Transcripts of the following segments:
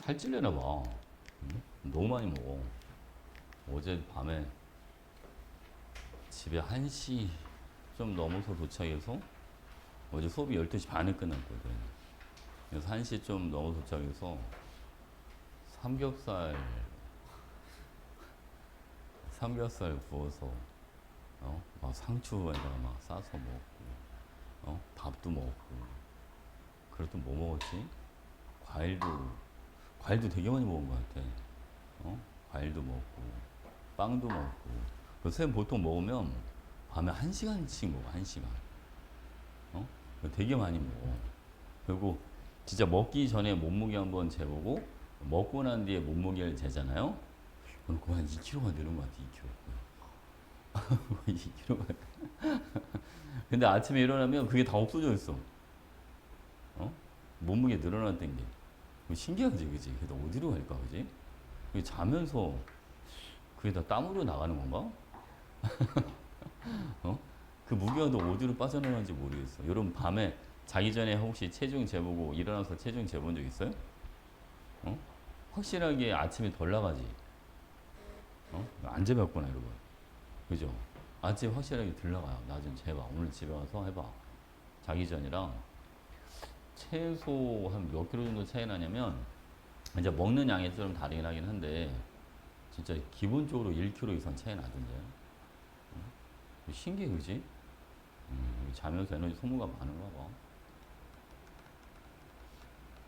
살찔려나 봐. 응? 너무 많이 먹어. 어제 밤에 집에 1시 좀 넘어서 도착해서 어제 수업이 12시 반에 끝났거든. 그래서 1시 좀 넘어서 도착해서 삼겹살 삼겹살 구워서 막 상추에다가 막 싸서 먹고 밥도 먹고. 그리고 또 뭐 먹었지? 과일도 되게 많이 먹은 것 같아. 과일도 먹고 빵도 먹고. 그 쌤 보통 먹으면 밤에 1시간씩 먹어. 1시간. 되게 많이 먹어. 그리고 진짜 먹기 전에 몸무게 한번 재보고 먹고 난 뒤에 몸무게를 재잖아요. 그럼 거의 한 2kg가 늘은 것 같아. 2kg. 2kg가. 근데 아침에 일어나면 그게 다 없어져 있어. 몸무게 늘어났던 게. 신기하지, 그지? 그게 다 어디로 갈까, 그지? 자면서 그게 다 땀으로 나가는 건가? 그 무게가 또 어디로 빠져나가는지 모르겠어. 여러분 밤에 자기 전에 혹시 체중 재보고 일어나서 체중 재본 적 있어요? 확실하게 아침에 덜 나가지. 안 재봤구나, 여러분. 그죠? 아침에 확실하게 덜 나가요. 나 좀 재봐. 오늘 집에 와서 해봐. 자기 전이랑 최소 한 몇 킬로 정도 차이 나냐면, 이제 먹는 양에 좀 다르긴 하긴 한데, 진짜 기본적으로 1kg 이상 차이 나던데. 신기해, 그지? 자면서 에너지 소모가 많은가 봐.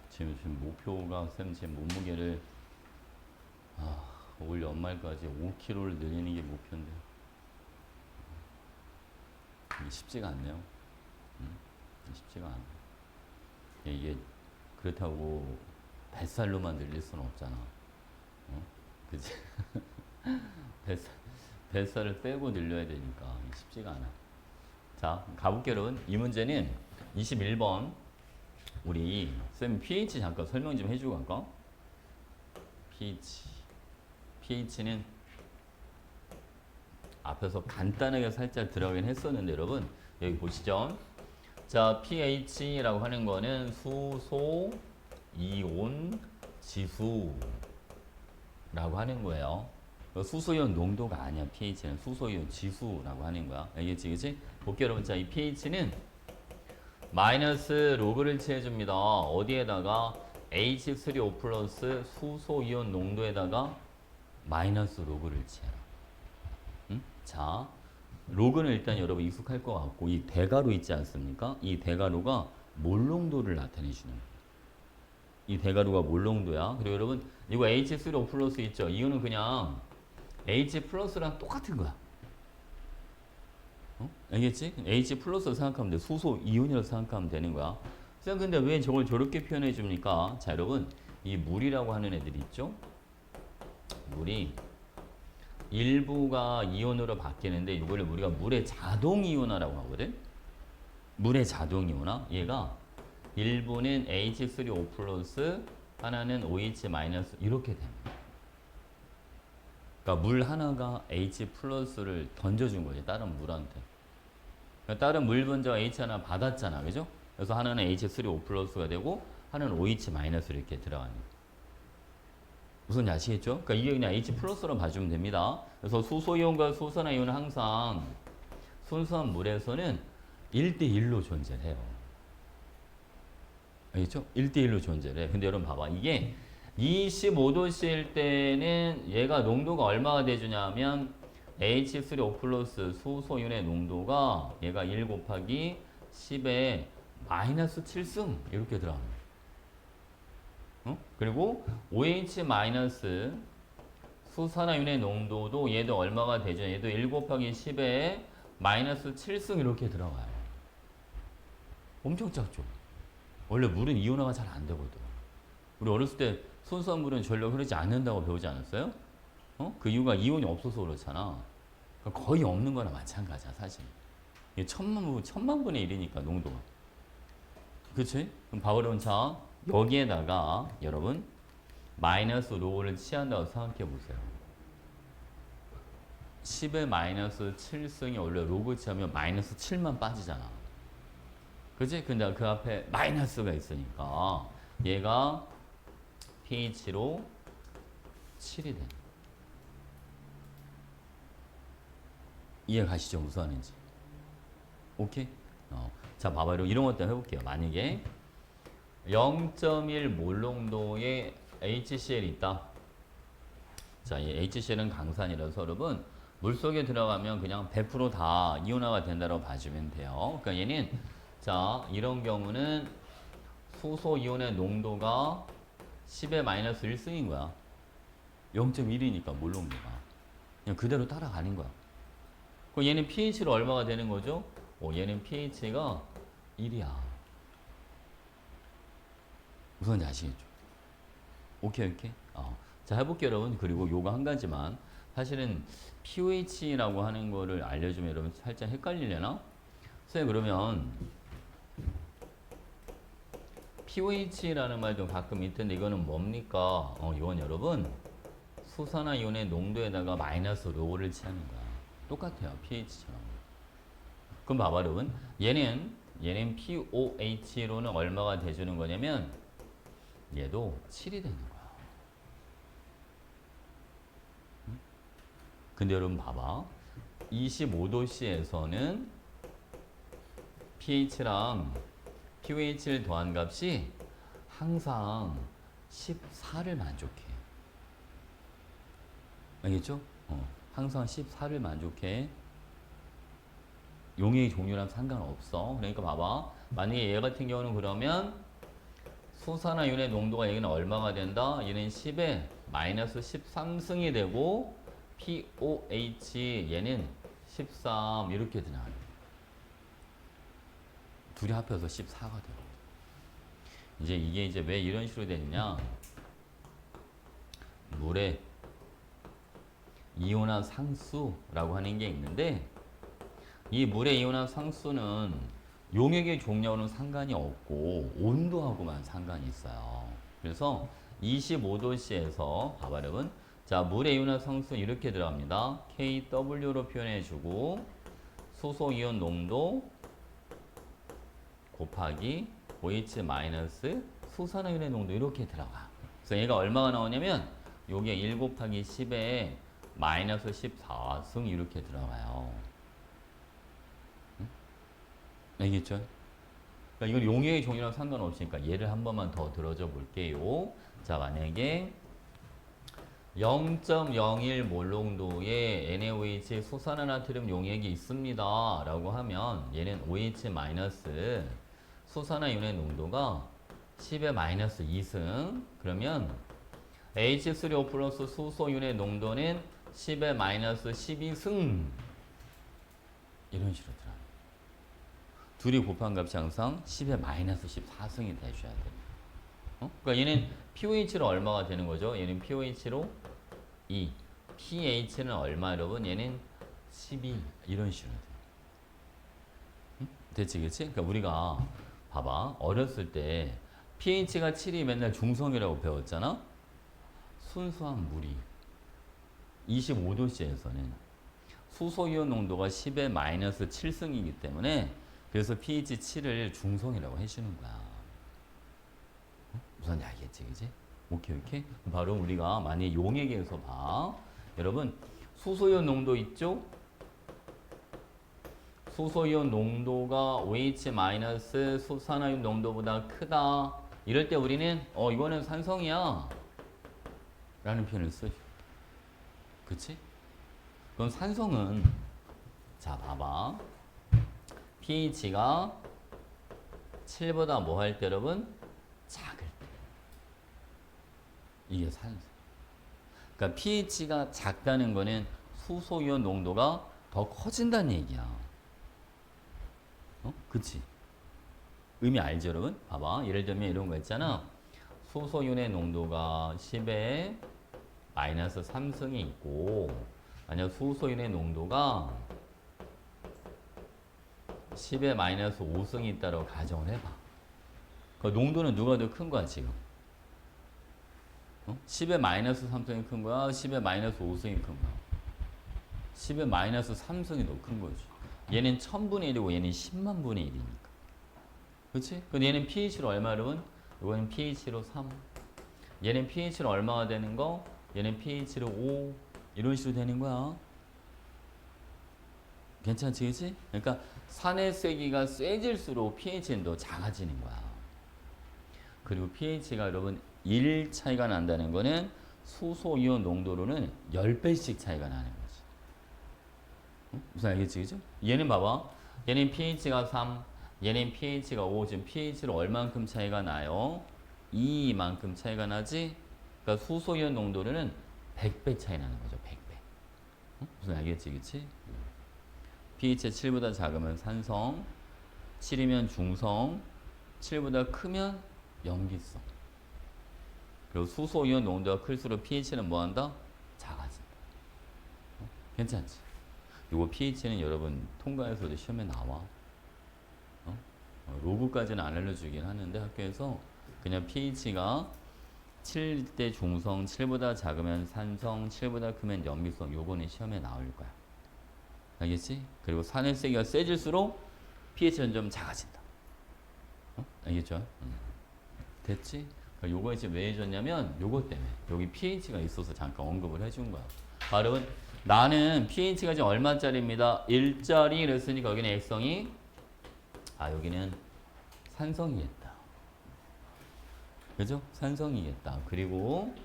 지금 목표가 쌤 제 몸무게를 올 연말까지 5kg를 늘리는 게 목표인데 이게 쉽지가 않네요. 쉽지가 않아. 이게 그렇다고 뱃살로만 늘릴 수는 없잖아. 그치? 뱃살, 뱃살을 빼고 늘려야 되니까 쉽지가 않아. 자, 가볼게요, 여러분. 이 문제는 21번. 우리 쌤 pH 잠깐 설명 좀 해주고 갈까? pH는 앞에서 간단하게 살짝 들어가긴 했었는데 여러분 여기 보시죠. 자, pH라고 하는 거는 수소 이온 지수라고 하는 거예요. 수소이온 농도가 아니야. pH는 수소이온 지수라고 하는 거야. 알겠지, 그치? 볼게요, 여러분. 자, 이 pH는 마이너스 로그를 취해줍니다. 어디에다가 H3O 플러스 수소이온 농도에다가 마이너스 로그를 취해라. 응? 자, 로그는 일단 여러분 익숙할 것 같고 이 대가로 있지 않습니까? 이 대가로가 몰 농도를 나타내 주는 거예요. 이 대가로가 몰 농도야. 그리고 여러분 이거 H3O 플러스 있죠? 이거는 그냥 H 플러스랑 똑같은 거야. 알겠지? H 플러스로 생각하면 돼. 수소 이온이라고 생각하면 되는 거야. 쌤 근데 왜 저걸 저렇게 표현해 줍니까? 자, 여러분 이 물이라고 하는 애들이 있죠? 물이 일부가 이온으로 바뀌는데 이걸 우리가 물의 자동 이온화라고 하거든. 물의 자동 이온화. 얘가 일부는 H3O 플러스 하나는 OH 마이너스 이렇게 됩니다. 그러니까 물 하나가 H 플러스를 던져준 거지 다른 물한테. 그러니까 다른 물 분자가 H 하나 받았잖아, 그죠? 그래서 하나는 H3O 플러스가 되고 하나는 OH 마이너스 이렇게 들어가는 거야. 무슨 아시겠죠? 그러니까 이게 그냥 H 플러스로 봐주면 됩니다. 그래서 수소이온과 수산화이온은 항상 순수한 물에서는 1대1로 존재를 해요. 알겠죠? 1대1로 존재를 해. 근데 여러분 봐봐. 이게 25도씨일 때는 얘가 농도가 얼마가 돼주냐면 H3O 플러스 수소이온의 농도가 얘가 1 곱하기 10에 마이너스 7승 이렇게 들어갑니다. 그리고 OH 마이너스 수산화윤의 농도도 얘도 얼마가 되죠? 얘도 1 곱하기 10에 마이너스 7승 이렇게 들어가요. 엄청 작죠? 원래 물은 이온화가 잘 안 되거든. 우리 어렸을 때 순수한 물은 전력 흐르지 않는다고 배우지 않았어요? 그 이유가 이온이 없어서 그렇잖아. 그러니까 거의 없는 거나 마찬가지야, 사실. 이게 천만 분의 1이니까, 농도가. 그치? 그럼 바울은 자, 여기에다가 여러분 마이너스 로를 취한다고 생각해 보세요. 10의 마이너스 7승이 원래 로그 취하면 마이너스 7만 빠지잖아. 그치? 근데 그 앞에 마이너스가 있으니까 얘가 pH로 7이 되는 거야. 이해 가시죠? 무슨 말인지. 오케이? 자, 봐봐요. 이런 것도 해볼게요. 만약에 0.1 몰농도의 HCl이 있다. 자, 이 HCl은 강산이라서 여러분 물속에 들어가면 그냥 100% 다 이온화가 된다고 봐주면 돼요. 그러니까 얘는 자, 이런 경우는 수소 이온의 농도가 10의 마이너스 1승인 거야. 0.1이니까 몰농도가. 그냥 그대로 따라가는 거야. 그럼 얘는 pH로 얼마가 되는 거죠? 얘는 pH가 1이야. 무슨 아시겠죠? 오케이. 자, 해볼게요, 여러분. 그리고 요거 한 가지만. 사실은 pH라고 하는 거를 알려주면 여러분 살짝 헷갈리려나? 선생님, 그러면 pH라는 말도 가끔 있던데 이거는 뭡니까? 이건 여러분 수산화 이온의 농도에다가 마이너스 로를 취하는 거야. 똑같아요, pH처럼. 그럼 봐봐, 여러분. 얘는 POH로는 얼마가 돼주는 거냐면 얘도 7이 되는 거야. 근데 여러분 봐봐. 25도씨에서는 pH랑 pH를 더한 값이 항상 14를 만족해. 알겠죠? 항상 14를 만족해. 용액 종류랑 상관없어. 그러니까 봐봐. 만약에 얘 같은 경우는 그러면 수산화이온의 농도가 여기는 얼마가 된다? 얘는 10에 마이너스 13승이 되고 POH 얘는 13 이렇게 되나. 둘이 합해서 14가 돼요. 이게 이제 왜 이런 식으로 되느냐? 물에 이온화 상수라고 하는 게 있는데 이 물의 이온화 상수는 용액의 종류하고는 상관이 없고 온도하고만 상관이 있어요. 그래서 25도씨에서 봐봐 여러분. 자, 물의 이온화 상수는 이렇게 들어갑니다. KW로 표현해주고 수소이온 농도 곱하기 OH 마이너스 수산화이온의 농도 이렇게 들어가. 그래서 얘가 얼마가 나오냐면 요게 1 곱하기 10에 마이너스 14승 이렇게 들어가요. 응? 알겠죠? 그러니까 이건 용액의 종류랑 상관없으니까 얘를 한 번만 더 들어줘 볼게요. 자, 만약에 0.01 몰농도의 NaOH 수산화나트륨 용액이 있습니다 라고 하면 얘는 OH 마이너스 수산화이온의 농도가 10의 마이너스 2승. 그러면 H3O 플러스 수소이온의 농도는 10의 마이너스 12승. 이런 식으로 들어요. 둘이 곱한 값이 항상 10의 마이너스 14승이 돼줘야 돼요. 그러니까 얘는 pH로 얼마가 되는 거죠? 얘는 pH로 2. pH는 얼마 여러분? 얘는 12. 이런 식으로 돼요. 됐지, 그치? 그러니까 우리가 봐봐. 어렸을 때 pH가 7이 맨날 중성이라고 배웠잖아? 순수한 물이 25도씨에서는 수소이온 농도가 10의 마이너스 7승이기 때문에 그래서 pH 7을 중성이라고 해주는 거야. 무슨 알겠지, 그지? 오케이. 바로 우리가 만약 용액에서 봐. 여러분, 수소이온 농도 있죠? 수소이온 농도가 OH 마이너스 수산화이온 농도보다 크다. 이럴 때 우리는 이거는 산성이야 라는 표현을 쓰죠. 그치? 그럼 산성은 자 봐봐. pH가 7보다 뭐 할 때 여러분? 작을 때. 이게 산성. 그러니까 pH가 작다는 거는 수소이온 농도가 더 커진다는 얘기야. 그치? 의미 알죠, 여러분? 봐봐. 예를 들면 이런 거 있잖아. 수소이온의 농도가 10에 마이너스 3승이 있고, 만약 수소이온의 농도가 10에 마이너스 5승이 있다고 가정을 해봐. 그 농도는 누가 더 큰 거야, 지금? 10에 마이너스 3승이 큰 거야? 10에 마이너스 5승이 큰 거야? 10에 마이너스 3승이 더 큰 거지. 얘는 1000분의 1이고 얘는 10만 분의 1이니까. 그치? 근데 얘는 pH로 얼마 여러분? 이거는 pH로 3. 얘는 pH는 얼마가 되는 거? 얘는 pH를 5 이런 식으로 되는 거야. 괜찮지, 그치? 그러니까 산의 세기가 세질수록 pH는 더 작아지는 거야. 그리고 pH가 여러분 1 차이가 난다는 거는 수소이온 농도로는 10배씩 차이가 나는 거지. 무슨 알겠지, 그죠? 얘는 봐봐. 얘는 pH가 3, 얘는 pH가 5. 지금 pH로 얼만큼 차이가 나요? 2만큼 차이가 나지? 그러니까 수소이온 농도로는 100배 차이 나는 거죠, 100배. 무슨 알겠지, 그치? pH 7보다 작으면 산성, 7이면 중성, 7보다 크면 염기성. 그리고 수소이온 농도가 클수록 pH는 뭐한다? 작아진다. 괜찮지? 요거 pH는 여러분 통과에서도 시험에 나와. 로그까지는 안 알려주긴 하는데 학교에서 그냥 pH가 7대 중성, 7보다 작으면 산성, 7보다 크면 염기성 요거는 시험에 나올 거야. 알겠지? 그리고 산의 세기가 세질수록 pH는 좀 작아진다. 알겠죠? 됐지? 그러니까 요거 지금 왜 해줬냐면 요거 때문에 여기 pH가 있어서 잠깐 언급을 해준 거야. 여러분 나는 pH가 지금 얼마짜리입니다. 1짜리 그랬으니까 여기는 액성이 여기는 산성이겠다. 그죠? 산성이겠다. 그리고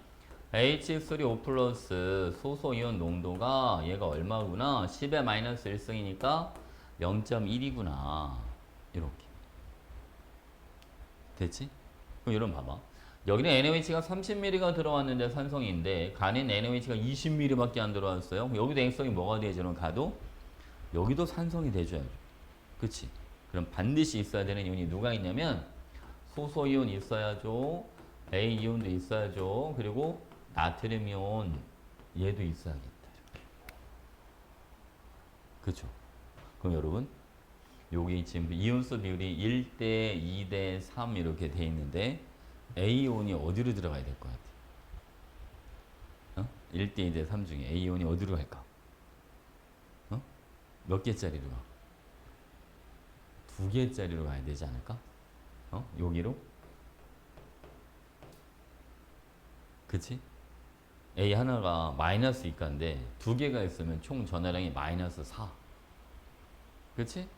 H3O 플러스 소소이온 농도가 얘가 얼마구나? 10의 마이너스 1승이니까 0.1이구나. 이렇게. 됐지? 그럼 여러분 봐봐. 여기는 NaOH가 30ml가 들어왔는데 산성인데 간엔 NaOH가 20ml밖에 안 들어왔어요. 여기도 액성이 뭐가 되죠? 가도 여기도 산성이 돼줘야죠. 그치? 그럼 반드시 있어야 되는 이온이 누가 있냐면 소소이온 있어야죠. A이온도 있어야죠. 그리고 나트륨 이온 얘도 있어야겠다. 그쵸? 그럼 여러분 여기 지금 이온수 비율이 1대 2대 3 이렇게 돼 있는데 A이온이 어디로 들어가야 될 것 같아? 1대 2대 3 중에 A이온이 어디로 갈까? 몇 개짜리로 가? 2개짜리로 가야 되지 않을까? 여기로? 그치? A 하나가 마이너스 2가인데 2개가 있으면 총 전화량이 마이너스 4. 그치?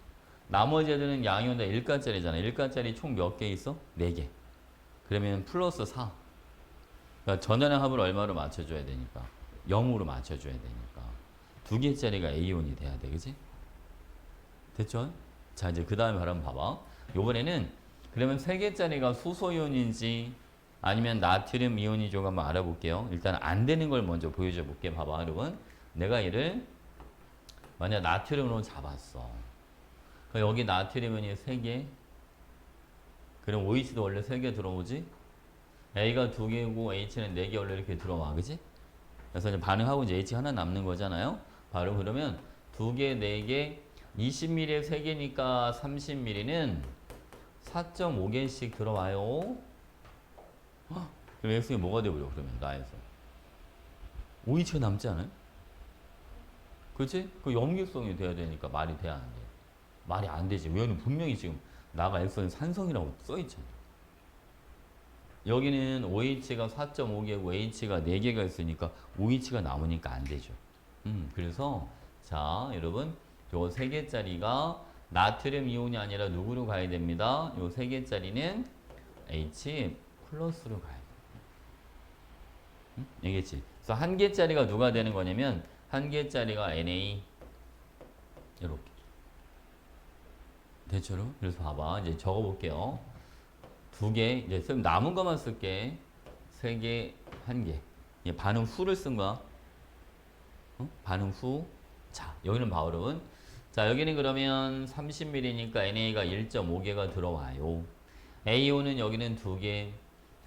나머지 애들은 양이온 다 1가짜리잖아. 1가짜리 총 몇 개 있어? 4개. 그러면 플러스 4. 그러니까 전화량 합을 얼마로 맞춰줘야 되니까? 0으로 맞춰줘야 되니까. 2개짜리가 A온이 돼야 돼. 그치? 됐죠? 자, 이제 그 다음에 한번 봐봐. 요번에는 그러면 3개짜리가 수소이온인지 아니면 나트륨 이온이죠? 한번 알아볼게요. 일단 안 되는 걸 먼저 보여줘 볼게. 봐봐, 여러분. 내가 얘를 만약 나트륨으로 잡았어. 그럼 여기 나트륨이 3개. 그럼 OH도 원래 3개 들어오지? A가 2개고 H는 4개 원래 이렇게 들어와. 그지? 그래서 이제 반응하고 이제 H 하나 남는 거잖아요. 바로 그러면 2개, 4개, 20ml에 3개니까 30ml는 4.5개씩 들어와요. 그럼 X이 뭐가 되버려 그러면 나에서 OH가 남지 않아요? 그치? 그 염기성이 돼야 되니까 말이 돼야 안 돼. 말이 안 되지. 왜냐면 분명히 지금 나가 X는 산성이라고 써있잖아. 여기는 OH가 4.5개고 H가 4개가 있으니까 OH가 남으니까 안 되죠. 그래서 자 여러분 요 3개짜리가 나트륨 이온이 아니라 누구로 가야 됩니다. 요 3개짜리는 H 플러스로 가야 돼. 알겠지? 그래서 1개짜리가 누가 되는 거냐면 1개짜리가 Na 이렇게 대체로. 그래서 봐봐 이제 적어볼게요. 2개 이제 쌤 남은 것만 쓸게. 3개 1개 반응 후를 쓴 거야. 반응 후. 자 여기는 바울은 자 여기는 그러면 30ml니까 NA가 1.5개가 들어와요. AO는 여기는 2개,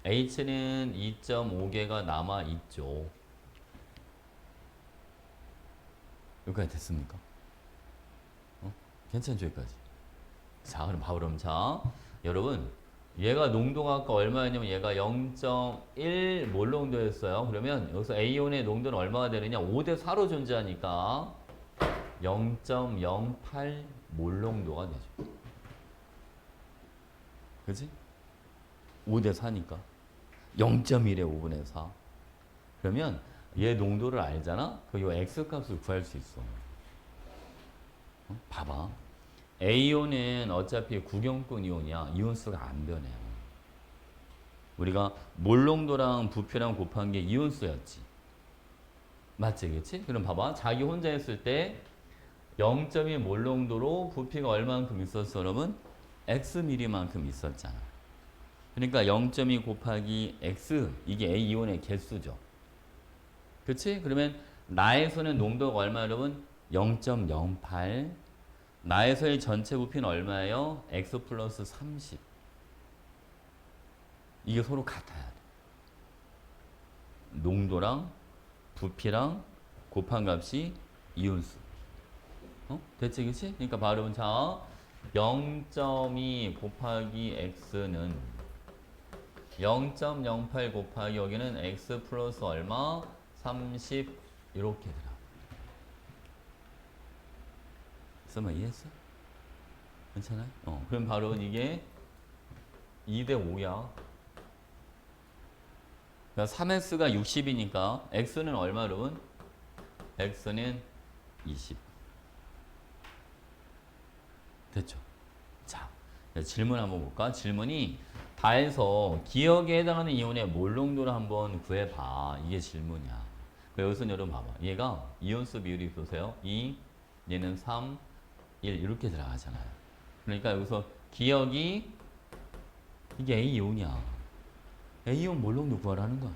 H는 2.5개가 남아 있죠. 여기까지 됐습니까? 괜찮죠 여기까지? 자 그럼 바울은 자 여러분 얘가 농도가 아까 얼마였냐면 얘가 0.1 몰 농도였어요. 그러면 여기서 A온의 농도는 얼마가 되느냐? 5대 4로 존재하니까 0.08 몰 농도가 되죠. 그지? 5대 4니까. 0.1에 5분의 4. 그러면 얘 농도를 알잖아? 그 요 X 값을 구할 수 있어. 봐봐. A이온은 어차피 구경권 이온이야. 이온수가 안 변해. 우리가 몰농도랑 부피랑 곱한 게 이온수였지. 맞지, 그치? 그럼 봐봐. 자기 혼자 했을 때 0.2 몰농도로 부피가 얼만큼 있었어, 여러분? Xml만큼 있었잖아. 그러니까 0.2 곱하기 X, 이게 A이온의 개수죠. 그치? 그러면 나에서는 농도가 얼마, 여러분? 0.08. 나에서의 전체 부피는 얼마예요? X 플러스 30. 이게 서로 같아야 돼. 농도랑 부피랑 곱한 값이 이온수. 됐지, 그치? 그러니까 바로 자 0.2 곱하기 x는 0.08 곱하기 여기는 x 플러스 얼마? 30 이렇게 들어. 설마 이해했어? 괜찮아요? 그럼 바로 이게 2대 5야. 그러니까 3x가 60이니까 x는 얼마, 여러분? x는 20. 됐죠? 자, 질문 한번 볼까? 질문이 다해서 기억에 해당하는 이온의 몰농도를 한번 구해봐. 이게 질문이야. 여기서 여러분 봐봐. 얘가 이온수 비율이 보세요. 2, 얘는 3, 1 이렇게 들어가잖아요. 그러니까 여기서 기억이 이게 A이온이야. A이온 몰농도 구하라는 거야.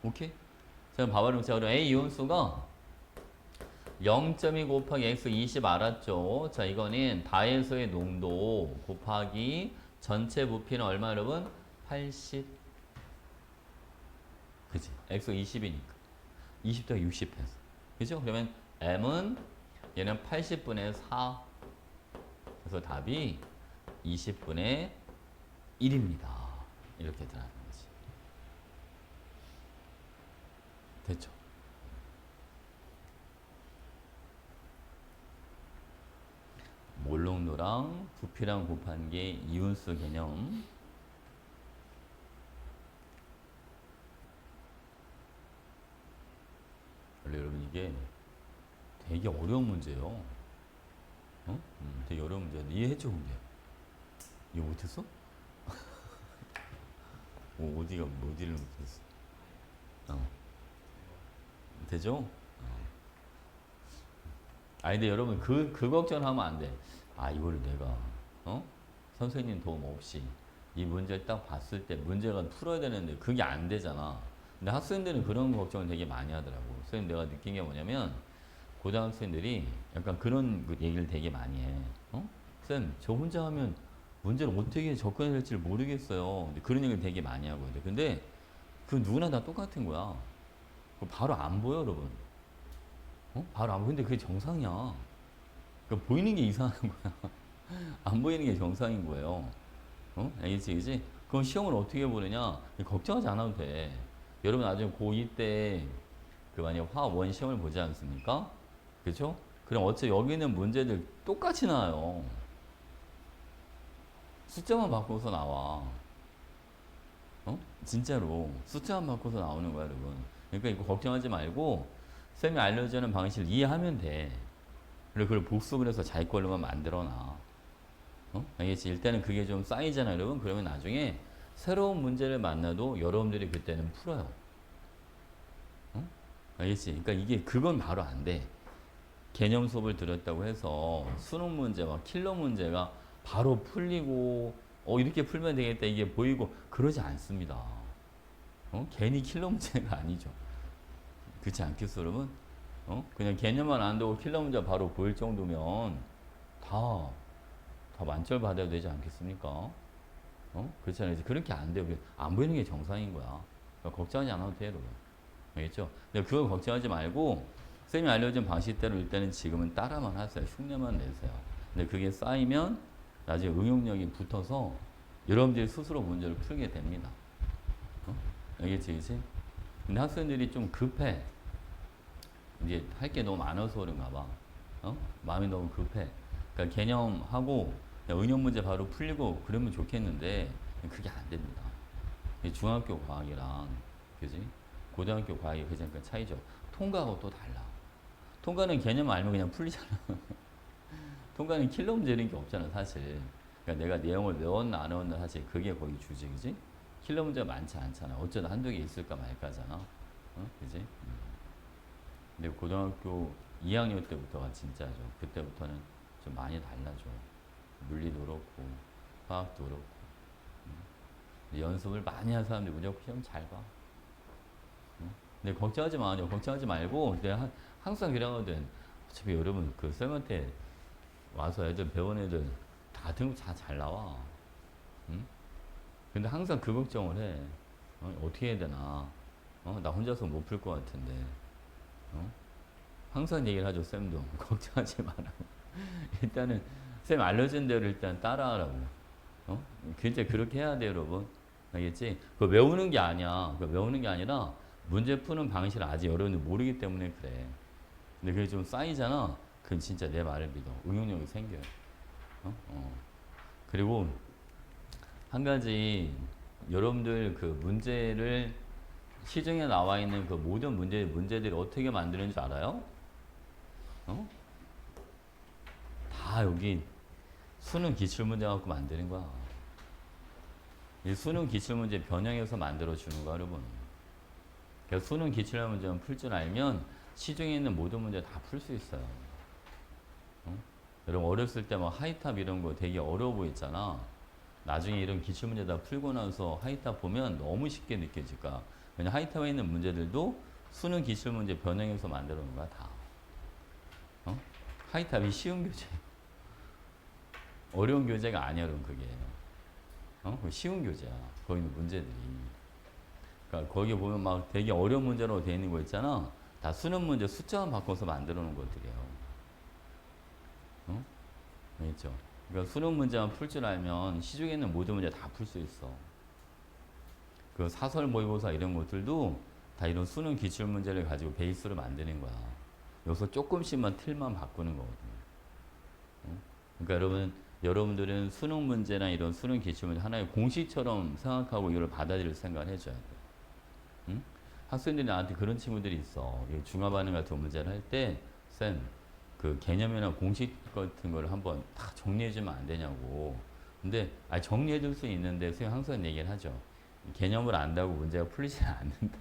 오케이? 자, 봐봐. 자, 그럼 A이온수가 0.2 곱하기 x 20 알았죠? 자, 이거는 다에서의 농도 곱하기 전체 부피는 얼마, 여러분? 80. 그치? x 20이니까. 20 더하기 60 해서. 그죠? 그러면 m은 얘는 80분의 4. 그래서 답이 20분의 1입니다. 이렇게 들어가는 거지. 됐죠? 몰농도랑 부피랑 곱한 게 이온수 개념. 원래 여러분 이게 되게 어려운 문제예요. 되게 어려운 문제인데 이해했죠, 근데? 이거 못했어? 어디를 못했어? 되죠? 근데 여러분 그 걱정하면 안 돼. 이거를 내가 선생님 도움 없이 이 문제 딱 봤을 때 문제가 풀어야 되는데 그게 안 되잖아. 근데 학생들은 그런 걱정을 되게 많이 하더라고. 선생님 내가 느낀 게 뭐냐면 고등학생들이 약간 그런 얘기를 되게 많이 해. 쌤, 저 혼자 하면 문제를 어떻게 접근해야 될지 모르겠어요. 근데 그런 얘기를 되게 많이 하거든. 근데 그 누구나 다 똑같은 거야. 바로 안 보여, 여러분. 바로 안 보이는데 그게 정상이야. 그러니까 보이는 게 이상한 거야. 안 보이는 게 정상인 거예요. 알겠지, 그지? 그럼 시험을 어떻게 보느냐? 걱정하지 않아도 돼. 여러분 나중에 고2 때 그 만약 화학 원 시험을 보지 않습니까? 그죠? 그럼 어째 여기 있는 문제들 똑같이 나와요. 숫자만 바꿔서 나와. 진짜로 숫자만 바꿔서 나오는 거야, 여러분. 그러니까 이거 걱정하지 말고 쌤이 알려주는 방식을 이해하면 돼. 그리고 그걸 복습을 해서 자기 걸로만 만들어놔. 알겠지? 일단은 그게 좀 쌓이잖아, 여러분. 그러면 나중에 새로운 문제를 만나도 여러분들이 그때는 풀어요. 알겠지? 그러니까 이게 그건 바로 안 돼. 개념 수업을 들었다고 해서 수능 문제와 킬러 문제가 바로 풀리고 이렇게 풀면 되겠다 이게 보이고 그러지 않습니다. 괜히 킬러 문제가 아니죠. 그렇지 않겠어, 여러분? 그냥 개념만 안 되고 킬러 문제 바로 보일 정도면 다 만점 받아야 되지 않겠습니까? 그렇잖아요. 그렇게 안 돼요. 안 보이는 게 정상인 거야. 그러니까 걱정하지 않아도 돼요, 여러분. 알겠죠? 근데 그거 걱정하지 말고 쌤이 알려준 방식대로 일단은 지금은 따라만 하세요. 흉내만 내세요. 근데 그게 쌓이면 나중에 응용력이 붙어서 여러분들이 스스로 문제를 풀게 됩니다. 알겠지, 그치? 근데 학생들이 좀 급해. 이제 할 게 너무 많아서 그런가 봐. 마음이 너무 급해. 그러니까 개념하고 응용 문제 바로 풀리고 그러면 좋겠는데 그게 안 됩니다. 이 중학교 과학이랑 그지? 고등학교 과학이 그냥 그 차이죠. 통과하고 또 달라. 통과는 개념 알면 그냥 풀리잖아. 통과는 킬러 문제 이런 게 없잖아 사실. 그러니까 내가 내용을 외웠나 안 외웠나 사실 그게 거의 주지, 그지? 킬러 문제가 많지 않잖아. 어쩌다 한두 개 있을까 말까잖아. 어? 그지? 근데 고등학교 2학년 때부터가 진짜죠. 그때부터는 좀 많이 달라져. 물리도 그렇고 화학도 그렇고. 근데 연습을 많이 한 사람들 무조건 시험 잘 봐. 근데 걱정하지 마. 걱정하지 말고 내가 항상 그러거든. 어차피 여러분 그 쌤한테 와서 애들 배운 애들 다 등급 다 잘 나와. 응? 근데 항상 그 걱정을 해. 어떻게 해야 되나? 나 혼자서 못 풀 것 같은데. 어? 항상 얘기를 하죠, 쌤도. 걱정하지 마라. 일단은 쌤 알려준 대로 일단 따라하라고. 진짜 그렇게 해야 돼, 여러분. 알겠지? 그거 외우는 게 아니야. 그거 외우는 게 아니라 문제 푸는 방식을 아직 여러분들 모르기 때문에 그래. 근데 그게 좀 쌓이잖아. 그건 진짜 내 말을 믿어. 응용력이 생겨요. 그리고 한 가지 여러분들 그 문제를 시중에 나와 있는 그 모든 문제들이 어떻게 만드는 줄 알아요? 다 여기 수능 기출문제 갖고 만드는 거야. 이 수능 기출문제 변형해서 만들어 주는 거야, 여러분. 그래서 수능 기출문제만 풀 줄 알면 시중에 있는 모든 문제 다 풀 수 있어요. 여러분 어렸을 때 막 하이탑 이런 거 되게 어려워 보였잖아. 나중에 이런 기출문제 다 풀고 나서 하이탑 보면 너무 쉽게 느껴질 거야. 왜냐 하이탑에 있는 문제들도 수능 기출문제 변형해서 만들어 놓은 거야 다. 하이탑이 쉬운 교재. 어려운 교재가 아니야, 여러분 그게. 쉬운 교재야. 거기 있는 문제들이. 그러니까 거기 보면 막 되게 어려운 문제로 되어 있는 거 있잖아. 다 수능 문제 숫자만 바꿔서 만들어 놓은 것들이에요. 알겠죠? 그러니까 수능 문제만 풀 줄 알면 시중에 있는 모든 문제 다 풀 수 있어. 그 사설 모의고사 이런 것들도 다 이런 수능 기출 문제를 가지고 베이스로 만드는 거야. 여기서 조금씩만 틀만 바꾸는 거거든요. 그러니까 여러분들은 수능 문제나 이런 수능 기출 문제 하나의 공식처럼 생각하고 이걸 받아들일 생각을 해줘야 돼. 응? 학생들이 나한테 그런 친구들이 있어. 중화반응 같은 문제를 할 때, 쌤, 그 개념이나 공식 같은 걸 한번 다 정리해주면 안 되냐고. 근데 정리해줄 수 있는데 선생님 항상 얘기를 하죠. 개념을 안다고 문제가 풀리지 않는다.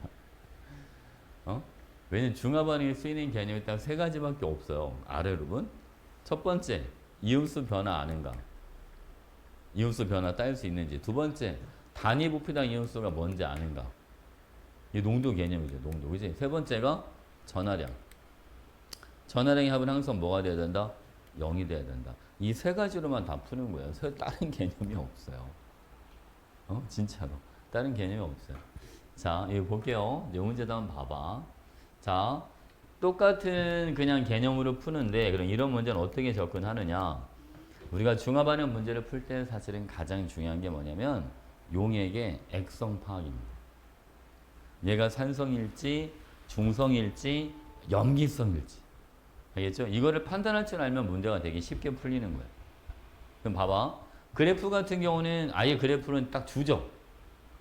왜냐면 중화반응에 쓰이는 개념이 딱 세 가지밖에 없어요. 알아요, 여러분? 첫 번째, 이온수 변화 아는가? 이온수 변화 따일 수 있는지. 두 번째, 단위 부피당 이온수가 뭔지 아는가? 이 농도 개념이죠, 농도. 그지? 세 번째가 전하량. 전하량의 합은 항상 뭐가 돼야 된다? 0이 돼야 된다. 이 세 가지로만 다 푸는 거예요. 다른 개념이 없어요. 진짜로. 다른 개념이 없어요. 자, 이거 볼게요. 이 문제도 한번 봐봐. 자, 똑같은 그냥 개념으로 푸는데, 그럼 이런 문제는 어떻게 접근하느냐? 우리가 중화반응 문제를 풀 때 사실은 가장 중요한 게 뭐냐면, 용액의 액성 파악입니다. 얘가 산성일지, 중성일지, 염기성일지. 알겠죠? 이거를 판단할 줄 알면 문제가 되게 쉽게 풀리는 거예요. 그럼 봐봐. 그래프 같은 경우는 아예 그래프는 딱 주죠.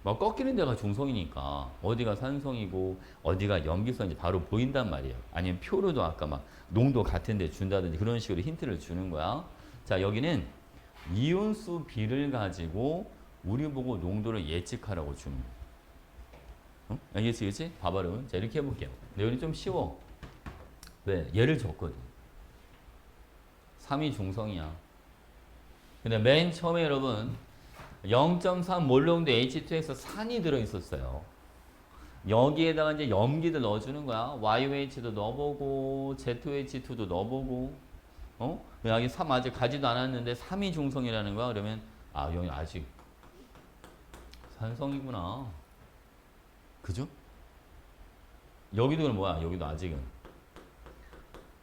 막 꺾이는 데가 중성이니까 어디가 산성이고 어디가 염기성인지 바로 보인단 말이에요. 아니면 표로도 아까 막 농도 같은 데 준다든지 그런 식으로 힌트를 주는 거야. 자, 여기는 이온수 비를 가지고 우리 보고 농도를 예측하라고 주는 거야. 알겠지? 그치? 봐봐, 여러분. 자, 이렇게 해볼게요. 근데 여기 좀 쉬워. 왜? 얘를 줬거든. 3이 중성이야. 근데 맨 처음에 여러분 0.3 몰롱도 H2에서 산이 들어있었어요. 여기에다가 이제 염기를 넣어주는 거야. YOH도 넣어보고 ZOH2도 넣어보고 여기 3 아직 가지도 않았는데 3이 중성이라는 거야. 그러면 여기 아직 산성이구나. 그죠? 여기도 그럼 뭐야? 여기도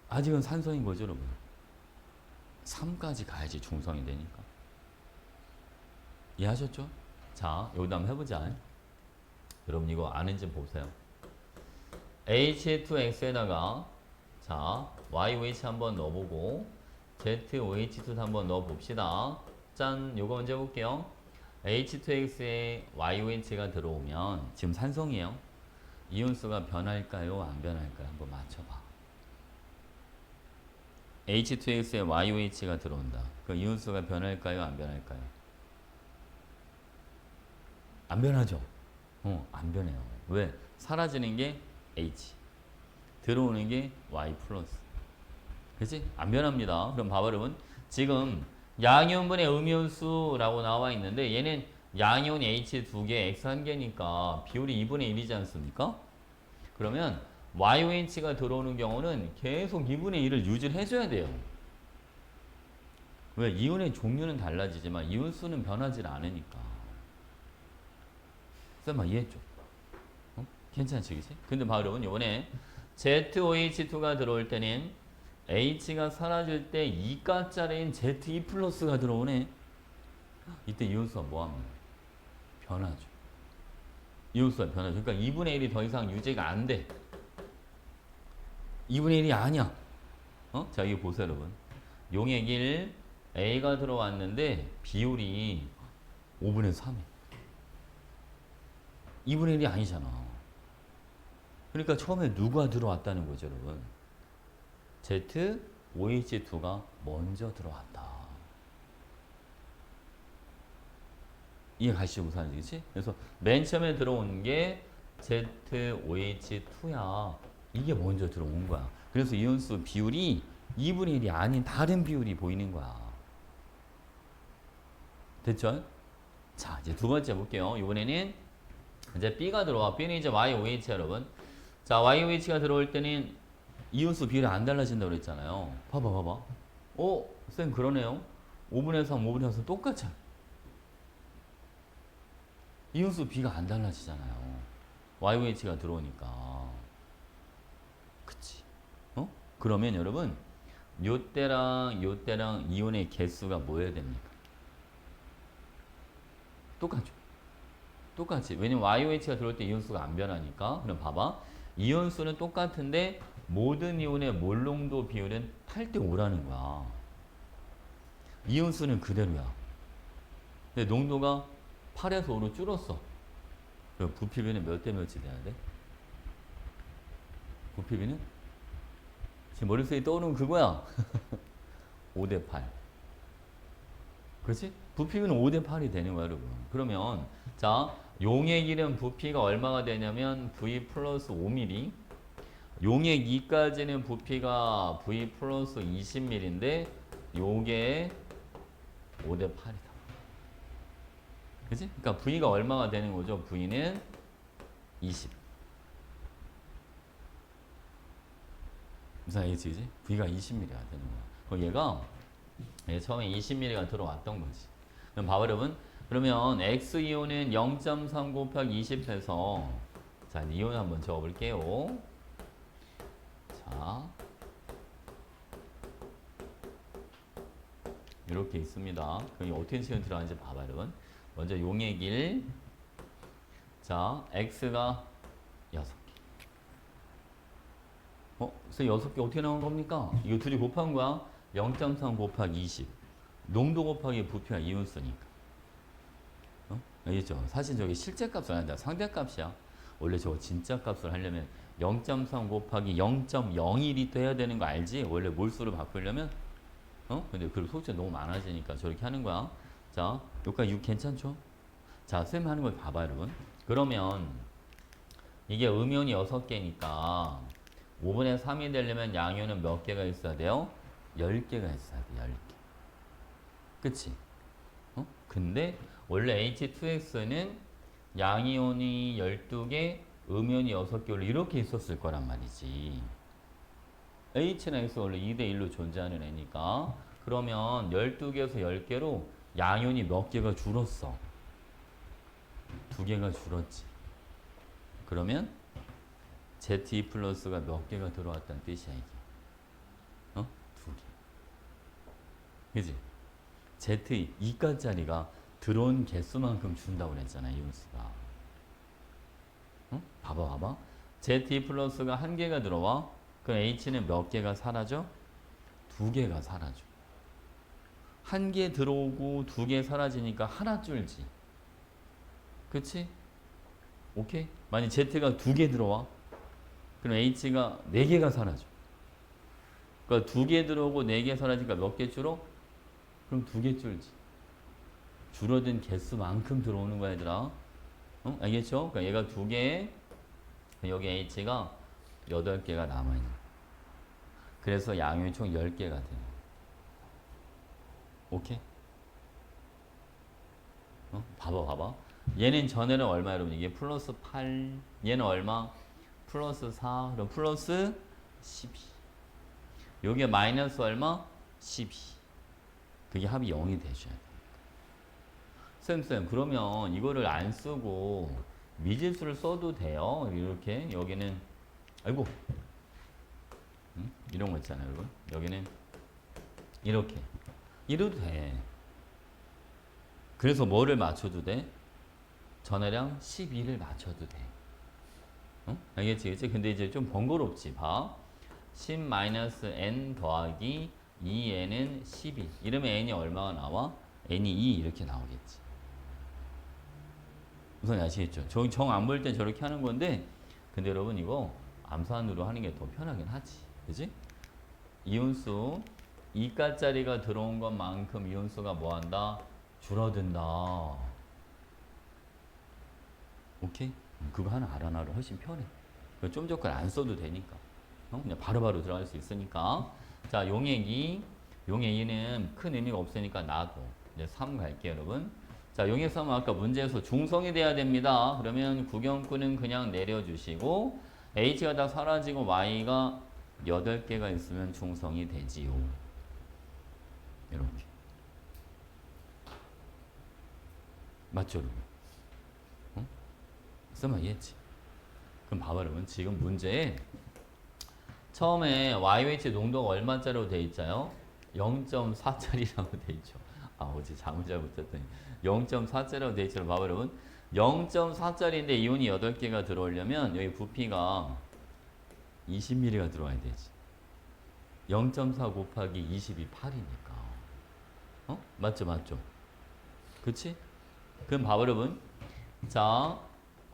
아직은 산성인 거죠, 여러분. 3까지 가야지 중성이 되니까. 이해하셨죠? 자, 여기다 한번 해보자. 여러분 이거 아는지 보세요. HA2X에다가 자, YOH 한번 넣어보고 ZOH2도 한번 넣어봅시다. 짠, 요거 먼저 해볼게요. H2X에 YOH가 들어오면 지금 산성이에요. 이온수가 변할까요? 안 변할까요? 한번 맞춰봐. H2X에 YOH가 들어온다. 그 이온수가 변할까요? 안 변할까요? 안 변하죠? 안 변해요. 왜? 사라지는 게 H, 들어오는 게 Y 플러스. 그치? 안 변합니다. 그럼 봐봐, 여러분. 지금 양이온분의 음이온수라고 나와 있는데 얘는 양이온 H 2개, X 1개니까 비율이 2분의 1이지 않습니까? 그러면 YOH가 들어오는 경우는 계속 2분의 1을 유지를 해줘야 돼요. 왜? 이온의 종류는 달라지지만 이온수는 변하지 않으니까. 쌤아 이해했죠? 괜찮지, 그치? 근데 바로 여러분 이번에 ZOH2가 들어올 때는 H가 사라질 때 2가짜리인 ZE 플러스가 들어오네. 이때 이온수가 뭐합니까? 변하죠. 이온수가 변하죠. 그러니까 2분의 1이 더 이상 유지가 안 돼. 2분의 1이 아니야. 자, 이거 보세요, 여러분. 용액 1, A가 들어왔는데 비율이 5분의 3이. 2분의 1이 아니잖아. 그러니까 처음에 누가 들어왔다는 거죠, 여러분? ZOH2가 먼저 들어왔다. 이해 가시죠, 무슨 얘기지? 그래서 맨 처음에 들어온 게 ZOH2야. 이게 먼저 들어온 거야. 그래서 이온수 비율이 2분의 1이 아닌 다른 비율이 보이는 거야. 됐죠? 자, 이제 두 번째 볼게요. 이번에는 이제 B가 들어와. B는 이제 YOH 여러분. 자, YOH가 들어올 때는 이온수 비율이 안 달라진다고 그랬잖아요. 봐봐. 쌤 그러네요. 5분의 3, 5분의 3 똑같아. 이온수 비가 안 달라지잖아요. YOH가 들어오니까. 그치? 그러면 여러분 요때랑 이온의 개수가 뭐여야 됩니까? 똑같죠? 똑같지. 왜냐면 YOH가 들어올 때 이온수가 안 변하니까. 그럼 봐봐. 이온수는 똑같은데 모든 이온의 몰농도 비율은 8대 5라는 거야. 이온수는 그대로야. 근데 농도가 8에서 5로 줄었어. 그럼 부피비는 몇 대 몇이 돼야 돼? 부피비는? 지금 머릿속에 떠오르는 그거야. 5대 8. 그렇지? 부피비는 5대 8이 되는 거야, 여러분. 그러면 자, 용액 1은 부피가 얼마가 되냐면 V 플러스 5mm. 용액 2까지는 부피가 V 플러스 20mm인데 요게 5대 8이다. 그치? 그러니까 V가 얼마가 되는 거죠? V는 20. 무슨 얘기지, 그지? V가 20mm가 되는 거야. 그럼 얘가 처음에 20mm가 들어왔던 거지. 그럼 봐봐, 여러분. 그러면 X이온은 0.3 곱하기 20 해서 자, 이온 한번 적어볼게요. 자, 이렇게 있습니다. 그럼 어떻게 지금 들어가는지 봐봐, 여러분. 먼저 용액 1. 자, X가 6개. 그래서 6개 어떻게 나온 겁니까? 이거 둘이 곱한 거야. 0.3 곱하기 20. 농도 곱하기 부피가 이온수니까. 알겠죠? 사실 저게 실제 값은 아니다. 상대값이야. 원래 저거 진짜 값을 하려면 0.3 곱하기 0.01이 돼야 되는 거 알지? 원래 몰수를 바꾸려면? 근데 그 소수가 너무 많아지니까 저렇게 하는 거야. 자, 여기까지 6 괜찮죠? 자, 쌤 하는 걸 봐봐, 여러분. 그러면 이게 음이온이 6개니까 5분의 3이 되려면 양이온은 몇 개가 있어야 돼요? 10개가 있어야 돼, 10개. 그치? 근데 원래 H2X는 양이온이 12개, 음이온이 6개 원래 이렇게 있었을 거란 말이지. H랑 X 원래 2대1로 존재하는 애니까 그러면 12개에서 10개로 양이온이 몇 개가 줄었어? 2개가 줄었지. 그러면 ZE 플러스가 몇 개가 들어왔다는 뜻이야, 이게. 2개. 그지? ZE 2가짜리가 들어온 개수만큼 준다고 그랬잖아, 이온수가. 봐봐. ZE 플러스가 1개가 들어와. 그럼 H는 몇 개가 사라져? 2개가 사라져. 1개 들어오고 2개 사라지니까 하나 줄지. 그치? 오케이? 만약 Z가 2개 들어와. 그럼 H가 4개가 사라져. 그러니까 2개 들어오고 4개 사라지니까 몇 개 줄어? 그럼 2개 줄지. 줄어든 개수만큼 들어오는 거야, 얘들아. 어? 알겠죠? 그러니까 얘가 2개, 여기 H가 8개가 남아있는 거야. 그래서 양육이 총 10개가 되는 거야. 오케이? 어? 봐봐. 얘는 전에는 얼마, 여러분? 이게 플러스 8, 얘는 얼마? 플러스 4, 그럼 플러스 12. 여기에 마이너스 얼마? 12. 그게 합이 0이 되셔야 돼. 쌤, 그러면 이거를 안 쓰고 미지수를 써도 돼요. 이렇게. 여기는, 아이고. 이런 거 있잖아요, 여러분. 여기는 이렇게. 이래도 돼. 그래서 뭐를 맞춰도 돼? 전화량 12를 맞춰도 돼. 어? 알겠지? 근데 이제 좀 번거롭지. 봐. 10-n 더하기 2n은 12. 이러면 n이 얼마가 나와? n이 2 이렇게 나오겠지. 우선 아시겠죠? 정 안 볼 땐 저렇게 하는 건데, 근데 여러분 이거 암산으로 하는 게 더 편하긴 하지. 그지? 이온수 2가짜리가 들어온 것만큼 이온수가 뭐한다? 줄어든다. 오케이? 그거 하나 알아놔도 훨씬 편해. 좀 전까지 안 써도 되니까. 그냥 바로바로 들어갈 수 있으니까. 자, 용액이는 큰 의미가 없으니까 놔둬. 이제 3 갈게요, 여러분. 자, 용액 3은 아까 문제에서 중성이 돼야 됩니다. 그러면 구경꾼은 그냥 내려주시고, H가 다 사라지고 Y가 8개가 있으면 중성이 되지요. 이렇게. 맞죠, 여러분? 어? 쓰면 이해했지? 그럼 봐봐, 여러분. 지금 문제에 처음에 YH 농도가 얼마짜리로 돼 있자요? 0.4짜리라고 돼 있죠. 아, 어제 잠을 잘 못 잤더니 0.4짜리라고 돼 있죠. 봐봐, 여러분. 0.4짜리인데 이온이 8개가 들어오려면 여기 부피가 20ml가 들어와야 되지. 0.4 곱하기 20이 8이니까. 어? 맞죠? 그치? 그럼 봐봐, 여러분. 자,